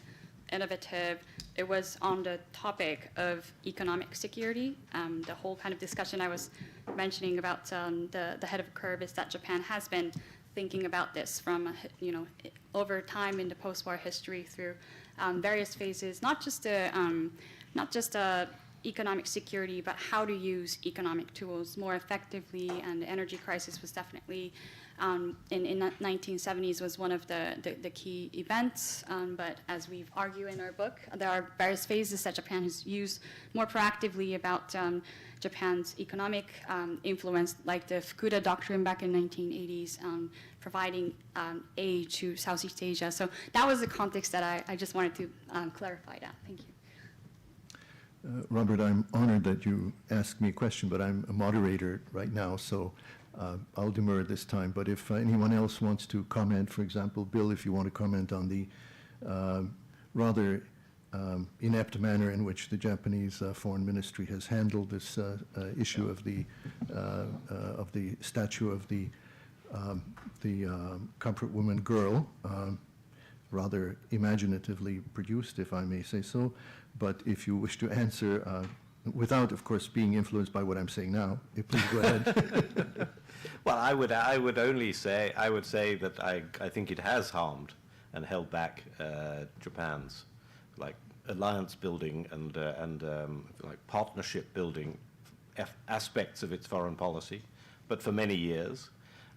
innovative, it was on the topic of economic security. The whole kind of discussion I was mentioning about the head of the curve is that Japan has been thinking about this from, over time in the post-war history through various phases, not just economic security, but how to use economic tools more effectively. And the energy crisis was definitely in the 1970s was one of the key events, but as we've argued in our book, there are various phases that Japan has used more proactively about Japan's economic influence, like the Fukuda Doctrine back in the 1980s, providing aid to Southeast Asia. So that was the context that I just wanted to clarify that. Thank you. Robert, I'm honored that you asked me a question, but I'm a moderator right now, so I'll demur this time. But if anyone else wants to comment, for example, Bill, if you want to comment on the rather inept manner in which the Japanese Foreign Ministry has handled this issue of the statue of the comfort woman girl, rather imaginatively produced, if I may say so. But if you wish to answer, without, of course, being influenced by what I'm saying now, please go ahead. Well, I would say that I think it has harmed and held back Japan's alliance building and like partnership building aspects of its foreign policy, but for many years,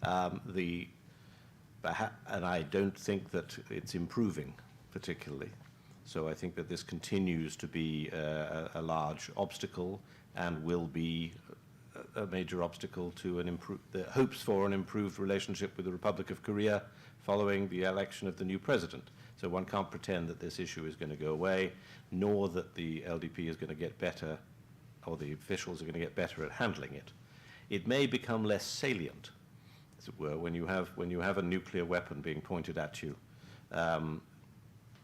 and I don't think that it's improving particularly. So I think that this continues to be a large obstacle and will be a major obstacle to the hopes for an improved relationship with the Republic of Korea following the election of the new president. So one can't pretend that this issue is going to go away, nor that the LDP is going to get better, or the officials are going to get better at handling it. It may become less salient, as it were, when you have a nuclear weapon being pointed at you.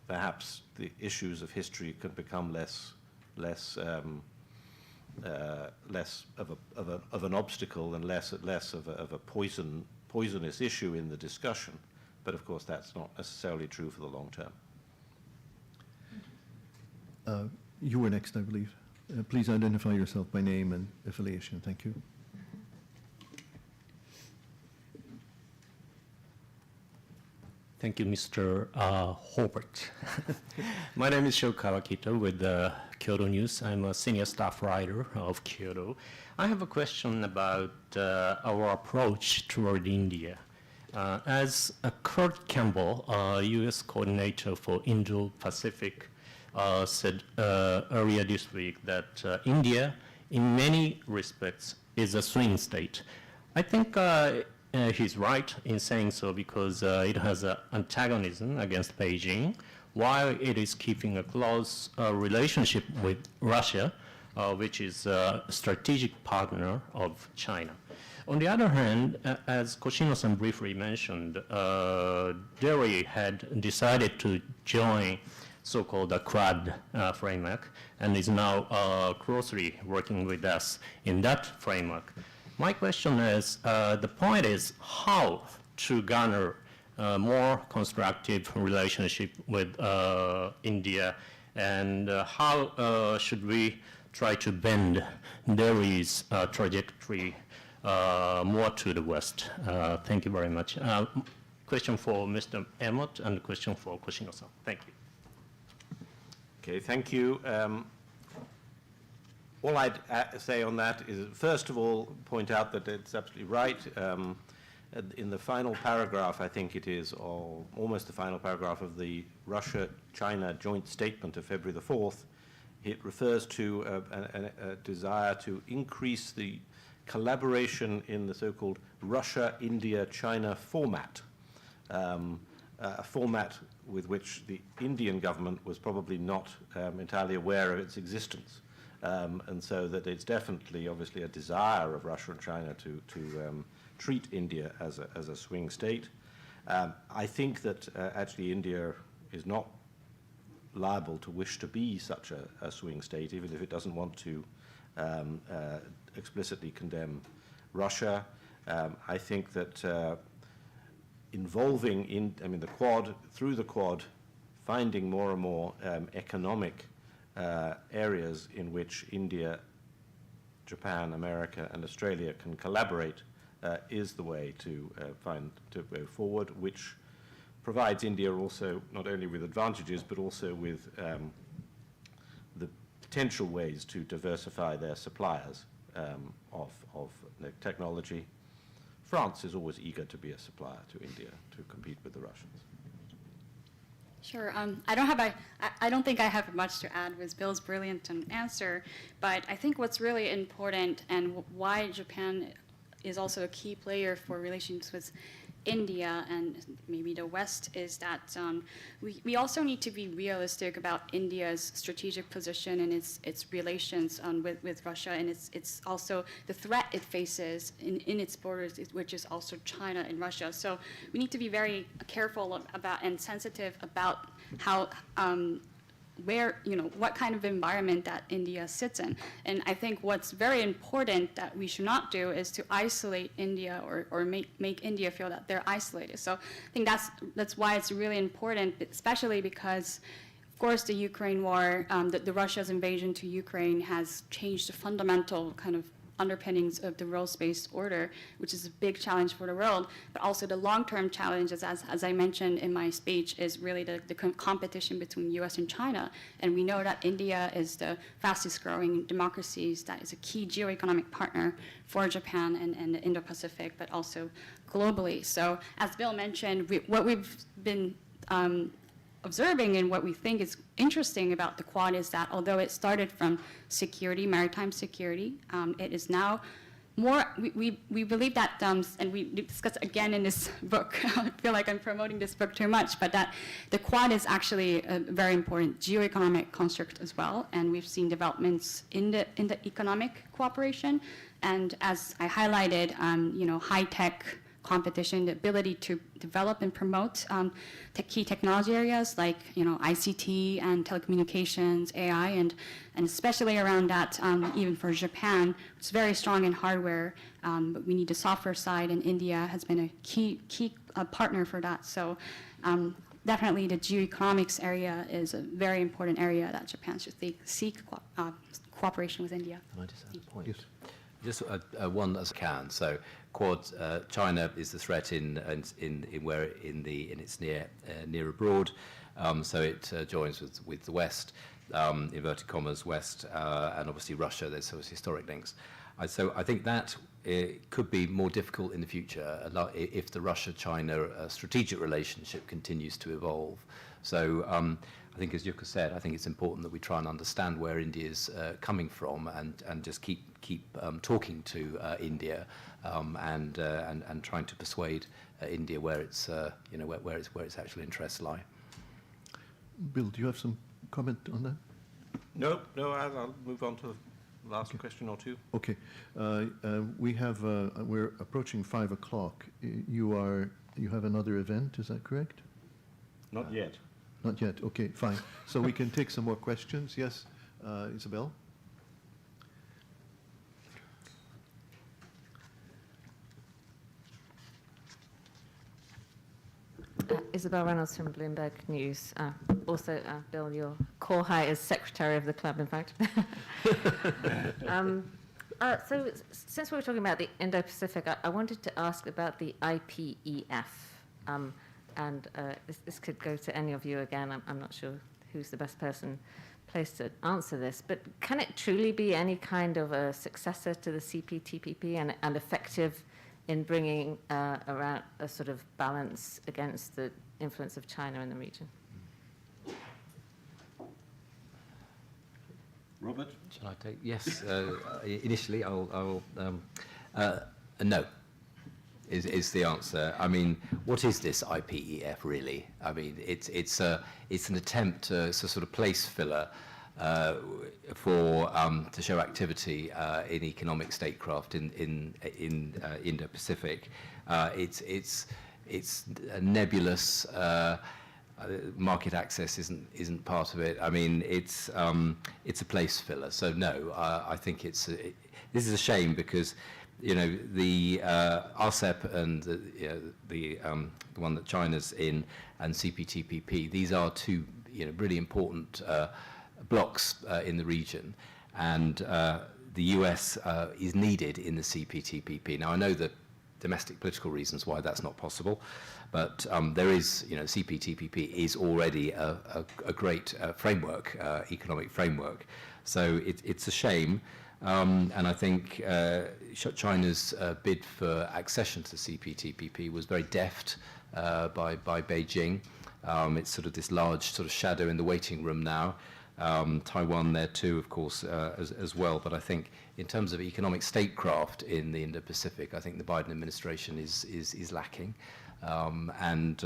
Perhaps the issues of history can become less of an obstacle and less of a poisonous issue in the discussion. But of course, that's not necessarily true for the long term. You were next, I believe. Please identify yourself by name and affiliation. Thank you. Thank you, Mr. Hobart. My name is Sho Kawakita with Kyoto News. I'm a senior staff writer of Kyoto. I have a question about our approach toward India. As Kurt Campbell, U.S. coordinator for Indo-Pacific, said earlier this week that India, in many respects, is a swing state. I think he's right in saying so because it has an antagonism against Beijing, while it is keeping a close relationship with Russia, which is a strategic partner of China. On the other hand, as Koshino-san briefly mentioned, Delhi had decided to join so-called the Quad framework and is now closely working with us in that framework. My question is, the point is how to garner more constructive relationship with India, and how should we try to bend Delhi's trajectory more to the west? Thank you very much. Question for Mr. Emmott and question for Koshino-san. Thank you. Okay, thank you. All I'd say on that is, first of all, point out that it's absolutely right. In the final paragraph, I think it is, or almost the final paragraph of the Russia-China joint statement of February the 4th, it refers to a desire to increase the collaboration in the so-called Russia-India-China format, a format with which the Indian government was probably not entirely aware of its existence. And so that it's definitely, obviously, a desire of Russia and China to treat India as a swing state. I think that actually India is not liable to wish to be such a swing state, even if it doesn't want to explicitly condemn Russia. I think that involving the Quad, through the Quad, finding more and more economic areas in which India, Japan, America, and Australia can collaborate is the way to go forward, which provides India also not only with advantages but also with the potential ways to diversify their suppliers of the technology. France is always eager to be a supplier to India to compete with the Russians. Sure. I don't think I have much to add with Bill's brilliant answer, but I think what's really important and why Japan is also a key player for relations with India and maybe the West is that we also need to be realistic about India's strategic position and its relations with Russia, and it's also the threat it faces in its borders, which is also China and Russia. So we need to be very careful about and sensitive about how what kind of environment that India sits in. And I think what's very important that we should not do is to isolate India or make India feel that they're isolated. So I think that's why it's really important, especially because, of course, the Ukraine war, the Russia's invasion to Ukraine has changed the fundamental kind of underpinnings of the rules-based order, which is a big challenge for the world. But also the long-term challenge, as I mentioned in my speech, is really the competition between US and China. And we know that India is the fastest growing democracies, that is a key geo-economic partner for Japan and the Indo-Pacific, but also globally. So as Bill mentioned, what we've been observing and what we think is interesting about the Quad is that although it started from security, maritime security, it is now more, we believe that, and we discussed again in this book, I feel like I'm promoting this book too much, but that the Quad is actually a very important geo-economic construct as well, and we've seen developments in the economic cooperation, and as I highlighted, high-tech competition, the ability to develop and promote key technology areas like ICT and telecommunications, AI, and especially around that, even for Japan, it's very strong in hardware, but we need the software side, and India has been a key partner for that. So definitely the geo-economics area is a very important area that Japan should seek cooperation with India. Can I just add a point? Yes. Just one as I can. So, Quad, China is the threat in its near abroad. So it joins with the West, inverted commas West, and obviously Russia. There's those historic links. So I think that it could be more difficult in the future if the Russia-China strategic relationship continues to evolve. So I think, as Yuka said, I think it's important that we try and understand where India is coming from, and just keep talking to India, and trying to persuade India where its where its actual interests lie. Bill, do you have some comment on that? No, I'll move on to the last question or two. Okay, we're approaching 5 o'clock. You have another event, is that correct? Not yet. Not yet. Okay, fine. So we can take some more questions. Yes, Isabel. Isabel Reynolds from Bloomberg News. Also, Bill, your core high is secretary of the club, in fact. So since we were talking about the Indo-Pacific, I wanted to ask about the IPEF. And this could go to any of you again. I'm not sure who's the best person placed to answer this. But can it truly be any kind of a successor to the CPTPP and effective in bringing around a sort of balance against the influence of China in the region? Robert? Shall I take? Yes. Initially, I'll no. Is the answer. I mean, what is this IPEF really? I mean, it's an attempt to sort of place filler to show activity in economic statecraft in Indo-Pacific. It's a nebulous. Market access isn't part of it. I mean, it's a place filler. So no, I think this is a shame because, the RCEP and the one that China's in, and CPTPP, these are two really important blocks in the region, and the US is needed in the CPTPP. Now I know the domestic political reasons why that's not possible, but there is, CPTPP is already a great framework, economic framework. So it's a shame. And I think China's bid for accession to CPTPP was very deft by Beijing. It's sort of this large sort of shadow in the waiting room now. Taiwan there too, of course, as well. But I think in terms of economic statecraft in the Indo-Pacific, I think the Biden administration is lacking, and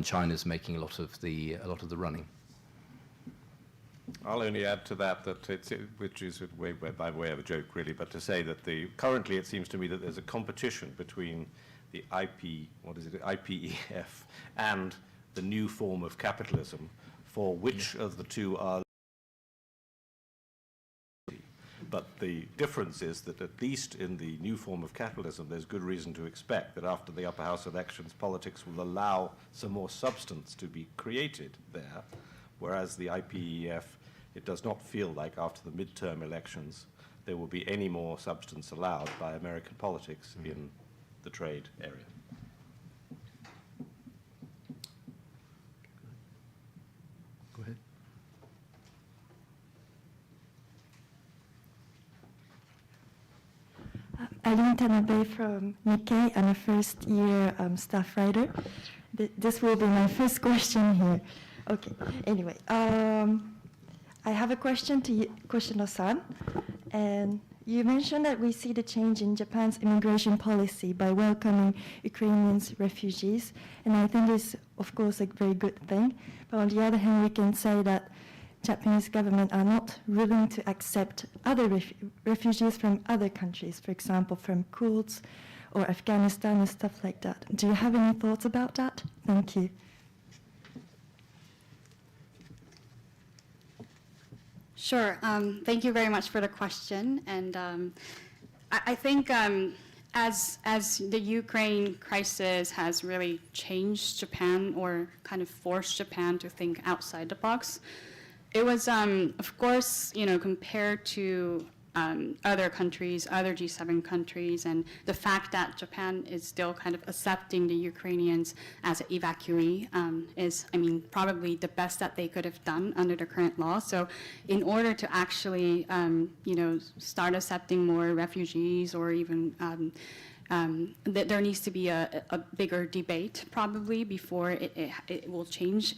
China's making a lot of the running. I'll only add to that which is by way of a joke, really, but to say that currently it seems to me that there's a competition between the IPEF and the new form of capitalism, for which of the two are. But the difference is that at least in the new form of capitalism, there's good reason to expect that after the upper house elections, politics will allow some more substance to be created there. Whereas the IPEF, it does not feel like after the midterm elections there will be any more substance allowed by American politics in the trade area. Go ahead. Aline Tanabe from Nikkei. I'm a first-year staff writer. This will be my first question here. Okay. Anyway, I have a question to Koshino-san. And you mentioned that we see the change in Japan's immigration policy by welcoming Ukrainian refugees. And I think it's, of course, a very good thing. But on the other hand, we can say that Japanese government are not willing to accept other refugees from other countries, for example, from Kurds or Afghanistan and stuff like that. Do you have any thoughts about that? Thank you. Sure. Thank you very much for the question. And I think as the Ukraine crisis has really changed Japan or kind of forced Japan to think outside the box, it was, of course, compared to other countries, other G7 countries, and the fact that Japan is still kind of accepting the Ukrainians as an evacuee is, probably the best that they could have done under the current law. So in order to actually, start accepting more refugees or even there needs to be a bigger debate probably before it will change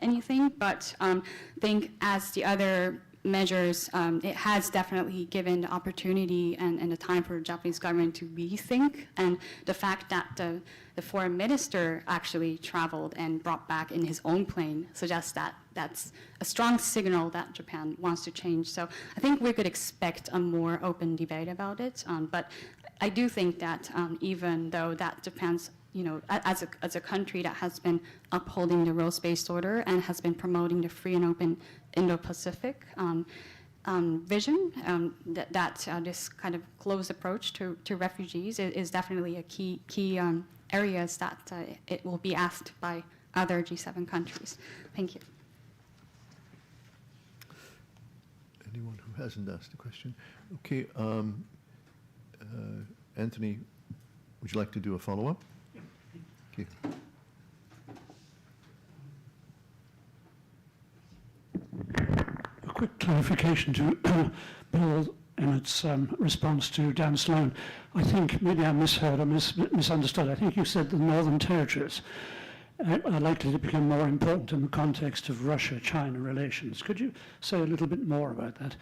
anything. But I think as the other measures, it has definitely given the opportunity and the time for the Japanese government to rethink. And the fact that the foreign minister actually traveled and brought back in his own plane suggests that that's a strong signal that Japan wants to change. So I think we could expect a more open debate about it. But I do think that even though that Japan's, as a country that has been upholding the rules-based order and has been promoting the free and open Indo-Pacific vision, that this kind of close approach to refugees is definitely a key areas that it will be asked by other G7 countries. Thank you. Anyone who hasn't asked a question? Okay. Anthony, would you like to do a follow-up? Okay. A quick clarification to Bill Emmett's response to Dan Sloan. I think maybe I misheard or misunderstood. I think you said the Northern Territories are likely to become more important in the context of Russia-China relations. Could you say a little bit more about that?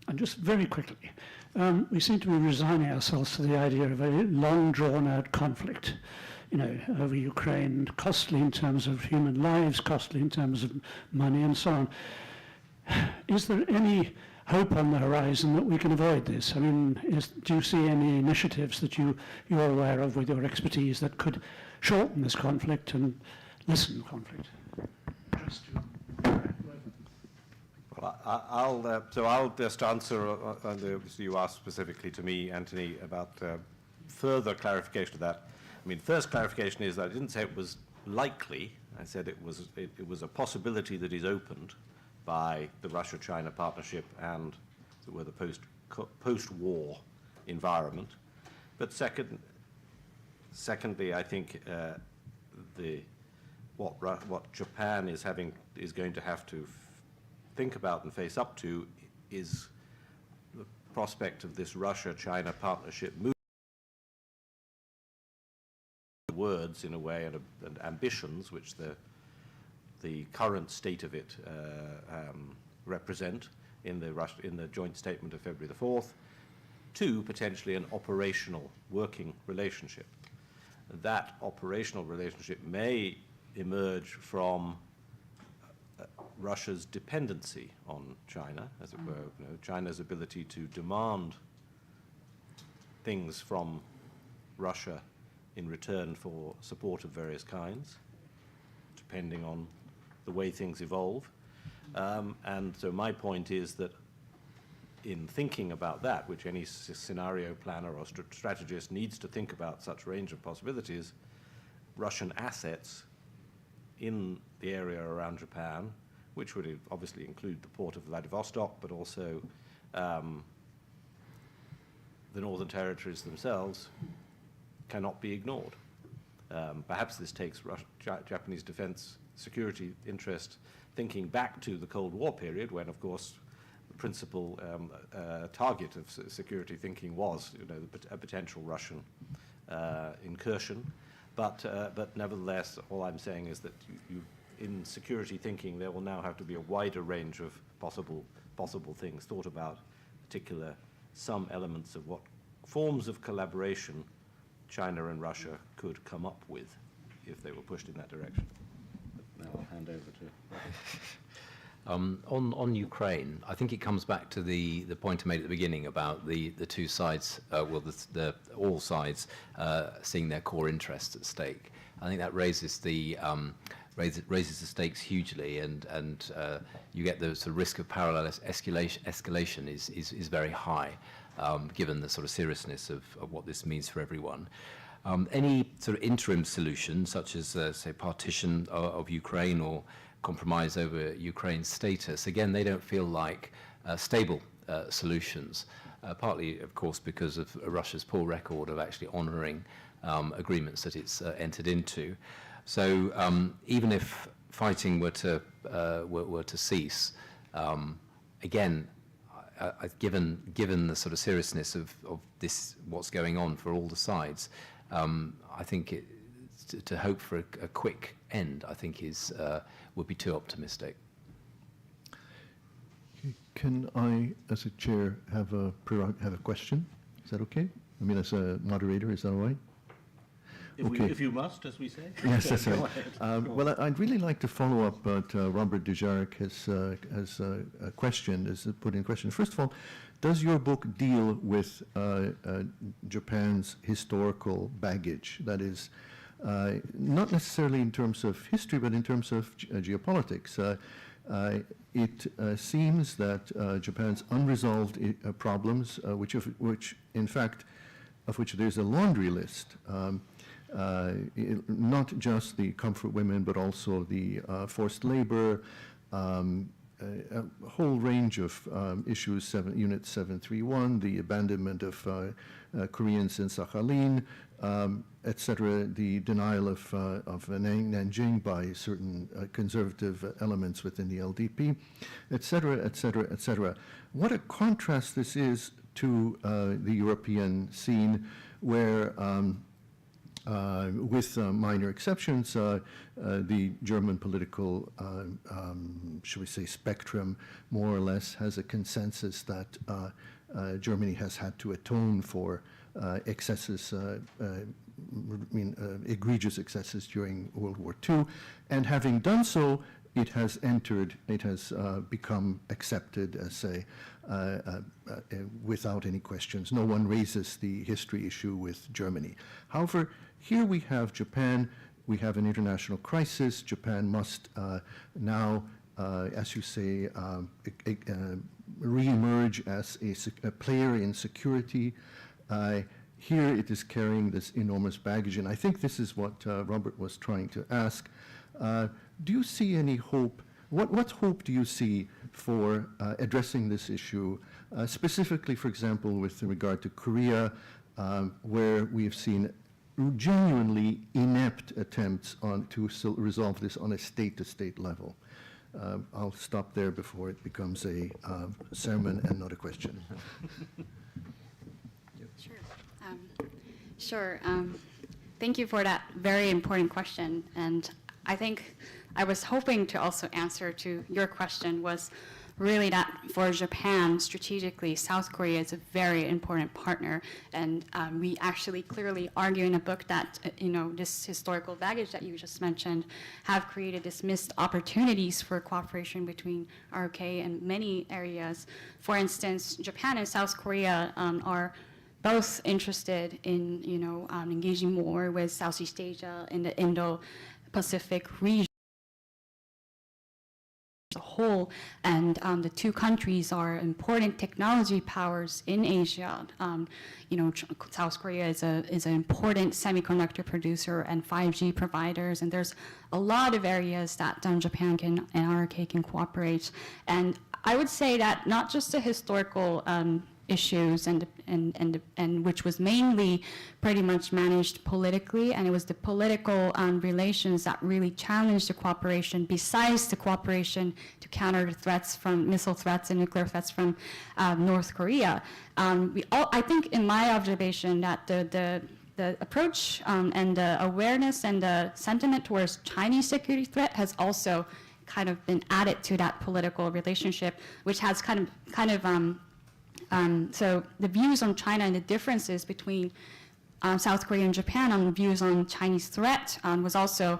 And just very quickly, we seem to be resigning ourselves to the idea of a long drawn-out conflict, over Ukraine, costly in terms of human lives, costly in terms of money and so on. Is there any hope on the horizon that we can avoid this? Do you see any initiatives that you're aware of with your expertise that could shorten this conflict and lessen the conflict? Well, I'll just answer on you asked specifically to me, Anthony, about further clarification of that. First clarification is that I didn't say it was likely. I said it was a possibility that is opened by the Russia-China partnership and the post-war environment. But secondly, I think what Japan is going to have to think about and face up to is the prospect of this Russia-China partnership moving words in a way and ambitions which the current state of it represent in the joint statement of February the 4th, to potentially an operational working relationship. That operational relationship may emerge from Russia's dependency on China, as it were, China's ability to demand things from Russia in return for support of various kinds, depending on the way things evolve. And so my point is that in thinking about that, which any scenario planner or strategist needs to think about such range of possibilities, Russian assets in the area around Japan, which would obviously include the port of Vladivostok, but also the Northern Territories themselves cannot be ignored. Perhaps this takes Japanese defense security interest thinking back to the Cold War period, when, of course, the principal target of security thinking was, a potential Russian incursion. But nevertheless, all I'm saying is that in security thinking, there will now have to be a wider range of possible things thought about, particular some elements of what forms of collaboration China and Russia could come up with if they were pushed in that direction. But now I'll hand over to On Ukraine, I think it comes back to the point I made at the beginning about the two sides, all sides seeing their core interests at stake. I think that raises the stakes hugely, and you get the sort of risk of parallel escalation is very high, given the sort of seriousness of what this means for everyone. Any sort of interim solution, such as say partition of Ukraine or compromise over Ukraine's status, again, they don't feel like stable solutions, partly, of course, because of Russia's poor record of actually honouring agreements that it's entered into. So even if fighting were to cease, again, given the sort of seriousness of this, what's going on for all the sides, I think to hope for a quick end, I think would be too optimistic. Can I, as a chair, have a question? Is that okay? I mean, as a moderator, is that all right? If you must, as we say. Yes, that's right. Well, I'd really like to follow up what Robert Dujarric has put in question. First of all, does your book deal with Japan's historical baggage? That is, not necessarily in terms of history, but in terms of geopolitics. It seems that Japan's unresolved problems, which in fact, of which there's a laundry list, not just the comfort women, but also the forced labor, a whole range of issues, Unit 731, the abandonment of Koreans in Sakhalin, etc., the denial of Nanjing by certain conservative elements within the LDP, etc., etc., etc. What a contrast this is to the European scene, where with minor exceptions, the German political, shall we say, spectrum more or less has a consensus that Germany has had to atone for excesses, egregious excesses during World War II, and having done so, it has become accepted as without any questions. No one raises the history issue with Germany. However, here we have Japan, we have an international crisis. Japan must now, as you say, re-emerge as a player in security. Here it is carrying this enormous baggage, and I think this is what Robert was trying to ask. Do you see any hope? What hope do you see for addressing this issue, specifically, for example, with regard to Korea, where we have seen genuinely inept attempts to resolve this on a state-to-state level? I'll stop there before it becomes a sermon and not a question. Sure. Thank you for that very important question. And I think I was hoping to also answer to your question was really that for Japan, strategically, South Korea is a very important partner. And we actually clearly argue in a book that, this historical baggage that you just mentioned have created this missed opportunities for cooperation between ROK and many areas. For instance, Japan and South Korea are both interested in, engaging more with Southeast Asia in the Indo-Pacific region as a whole, and the two countries are important technology powers in Asia. South Korea is an important semiconductor producer and 5G providers, and there's a lot of areas that Japan and ROK can cooperate. And I would say that not just the historical issues and which was mainly pretty much managed politically, and it was the political relations that really challenged the cooperation, besides the cooperation to counter the threats from missile threats and nuclear threats from North Korea. I think in my observation that the approach and the awareness and the sentiment towards Chinese security threat has also kind of been added to that political relationship, which has so the views on China and the differences between South Korea and Japan on views on Chinese threat was also,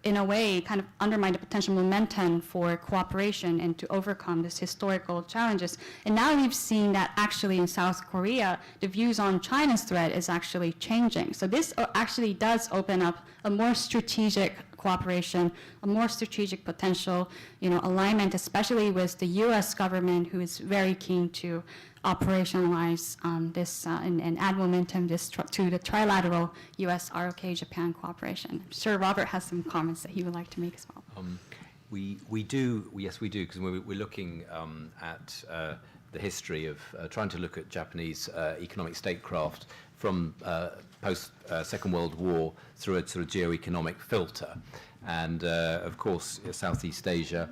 in a way, kind of undermined the potential momentum for cooperation and to overcome these historical challenges. And now we've seen that actually in South Korea, the views on China's threat is actually changing. So this actually does open up a more strategic cooperation, a more strategic potential, alignment, especially with the U.S. government, who is very keen to operationalize this and add momentum to the trilateral U.S. ROK Japan cooperation. I'm sure Robert has some comments that he would like to make as well. We do, yes, we do, because we're looking at the history of trying to look at Japanese economic statecraft from post-Second World War through a sort of geo-economic filter. And of course, Southeast Asia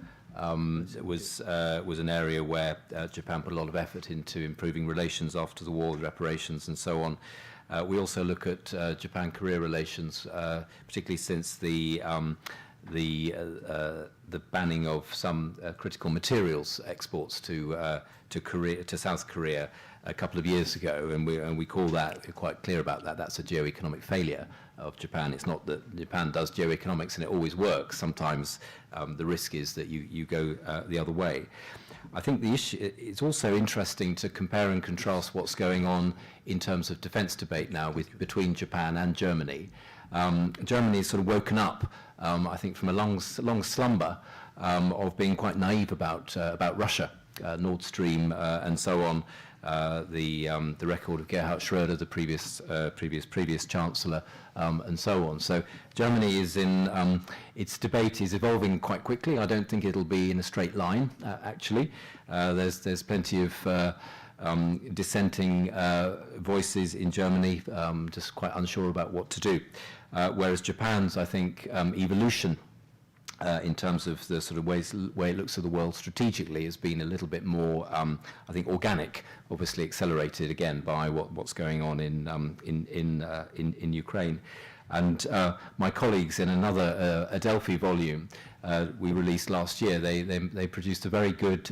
was an area where Japan put a lot of effort into improving relations after the war, reparations and so on. We also look at Japan-Korea relations, particularly since the banning of some critical materials exports to South Korea a couple of years ago, and we call that, we're quite clear about that. That's a geo-economic failure of Japan. It's not that Japan does geo-economics and it always works. Sometimes the risk is that you go the other way. I think the issue, it's also interesting to compare and contrast what's going on in terms of defense debate now between Japan and Germany. Germany has sort of woken up, I think, from a long slumber of being quite naive about Russia, Nord Stream and so on. The record of Gerhard Schröder, the previous chancellor, and so on. So Germany is in its debate is evolving quite quickly. I don't think it'll be in a straight line. Actually, there's plenty of dissenting voices in Germany, just quite unsure about what to do. Whereas Japan's, I think, evolution in terms of the sort of way it looks at the world strategically has been a little bit more, I think, organic. Obviously, accelerated again by what's going on in Ukraine. And my colleagues in another Adelphi volume we released last year, they produced a very good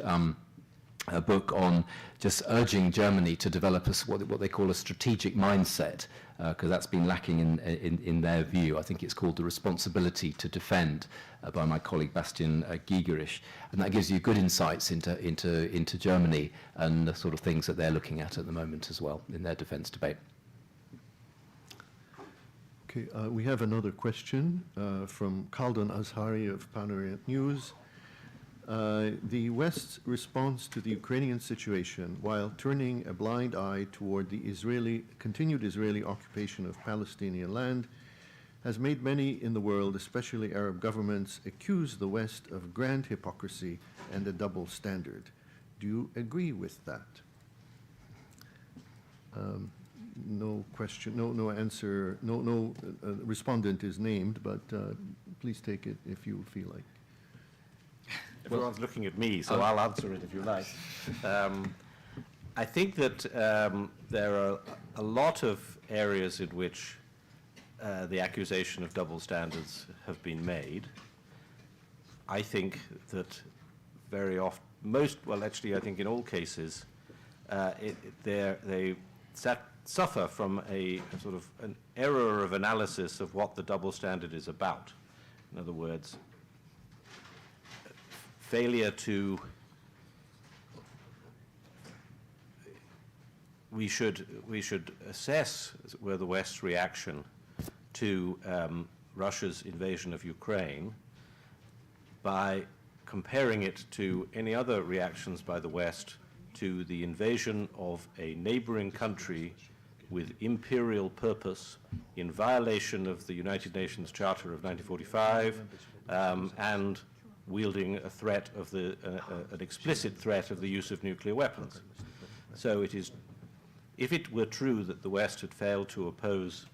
a book on just urging Germany to develop what they call a strategic mindset, because that's been lacking in their view. I think it's called The Responsibility to Defend by my colleague Bastian Gigerich, and that gives you good insights into Germany and the sort of things that they're looking at the moment as well in their defense debate. Okay, we have another question from Khaldan Azhari of Panorama News. The West's response to the Ukrainian situation, while turning a blind eye toward the continued Israeli occupation of Palestinian land, has made many in the world, especially Arab governments, accuse the West of grand hypocrisy and a double standard. Do you agree with that? No question, no answer, no respondent is named, but please take it if you feel like. Everyone's looking at me, so I'll answer it if you like. I think that there are a lot of areas in which the accusation of double standards have been made. I think that very often, I think in all cases, they suffer from a sort of an error of analysis of what the double standard is about. In other words, failure to, we should assess where the West's reaction to Russia's invasion of Ukraine by comparing it to any other reactions by the West to the invasion of a neighboring country with imperial purpose in violation of the United Nations Charter of 1945 and wielding a threat of an explicit threat of the use of nuclear weapons. So it is if it were true that the West had failed to oppose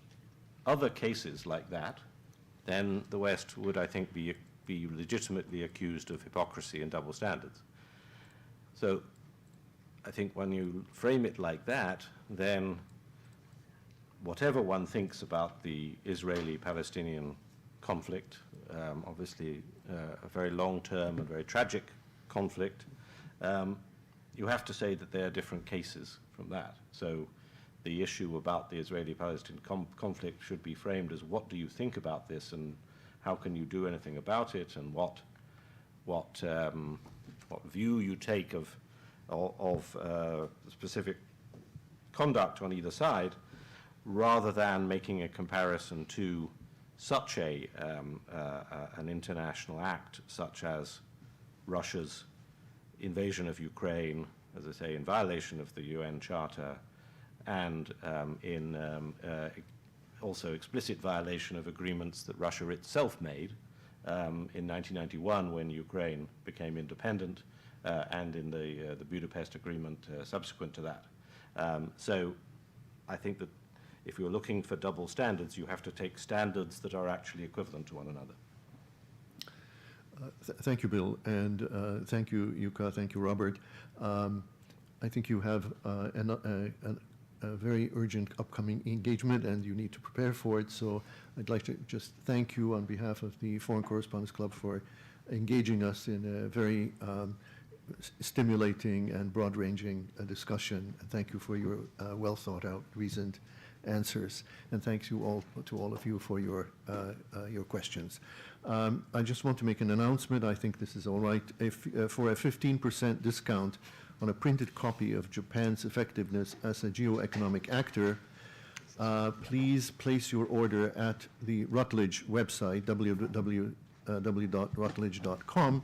other cases like that, then the West would, I think, be legitimately accused of hypocrisy and double standards. So I think when you frame it like that, then whatever one thinks about the Israeli-Palestinian conflict, obviously a very long-term and very tragic conflict, you have to say that they are different cases from that. So the issue about the Israeli-Palestinian conflict should be framed as, what do you think about this, and how can you do anything about it, and what view you take of specific conduct on either side, rather than making a comparison to such an international act, such as Russia's invasion of Ukraine, as I say, in violation of the UN Charter, and in also explicit violation of agreements that Russia itself made in 1991 when Ukraine became independent, and in the Budapest Agreement subsequent to that. So I think that if you're looking for double standards, you have to take standards that are actually equivalent to one another. Thank you, Bill, and thank you, Yuka, thank you, Robert. I think you have a very urgent upcoming engagement, and you need to prepare for it, so I'd like to just thank you on behalf of the Foreign Correspondents Club for engaging us in a very stimulating and broad-ranging discussion. Thank you for your well-thought-out, reasoned answers, and thanks to all of you for your questions. I just want to make an announcement. I think this is all right. For a 15% discount on a printed copy of Japan's effectiveness as a geo-economic actor, please place your order at the Routledge website, www.routledge.com,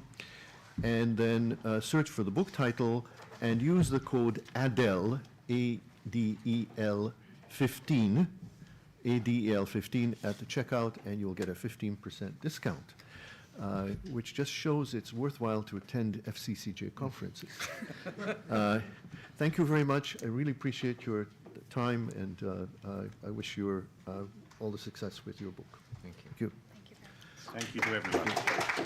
and then search for the book title and use the code ADEL, A-D-E-L 15, ADEL 15 at the checkout, and you'll get a 15% discount, which just shows it's worthwhile to attend FCCJ conferences. Thank you very much. I really appreciate your time, and I wish you all the success with your book. Thank you. Thank you. Thank you to everyone.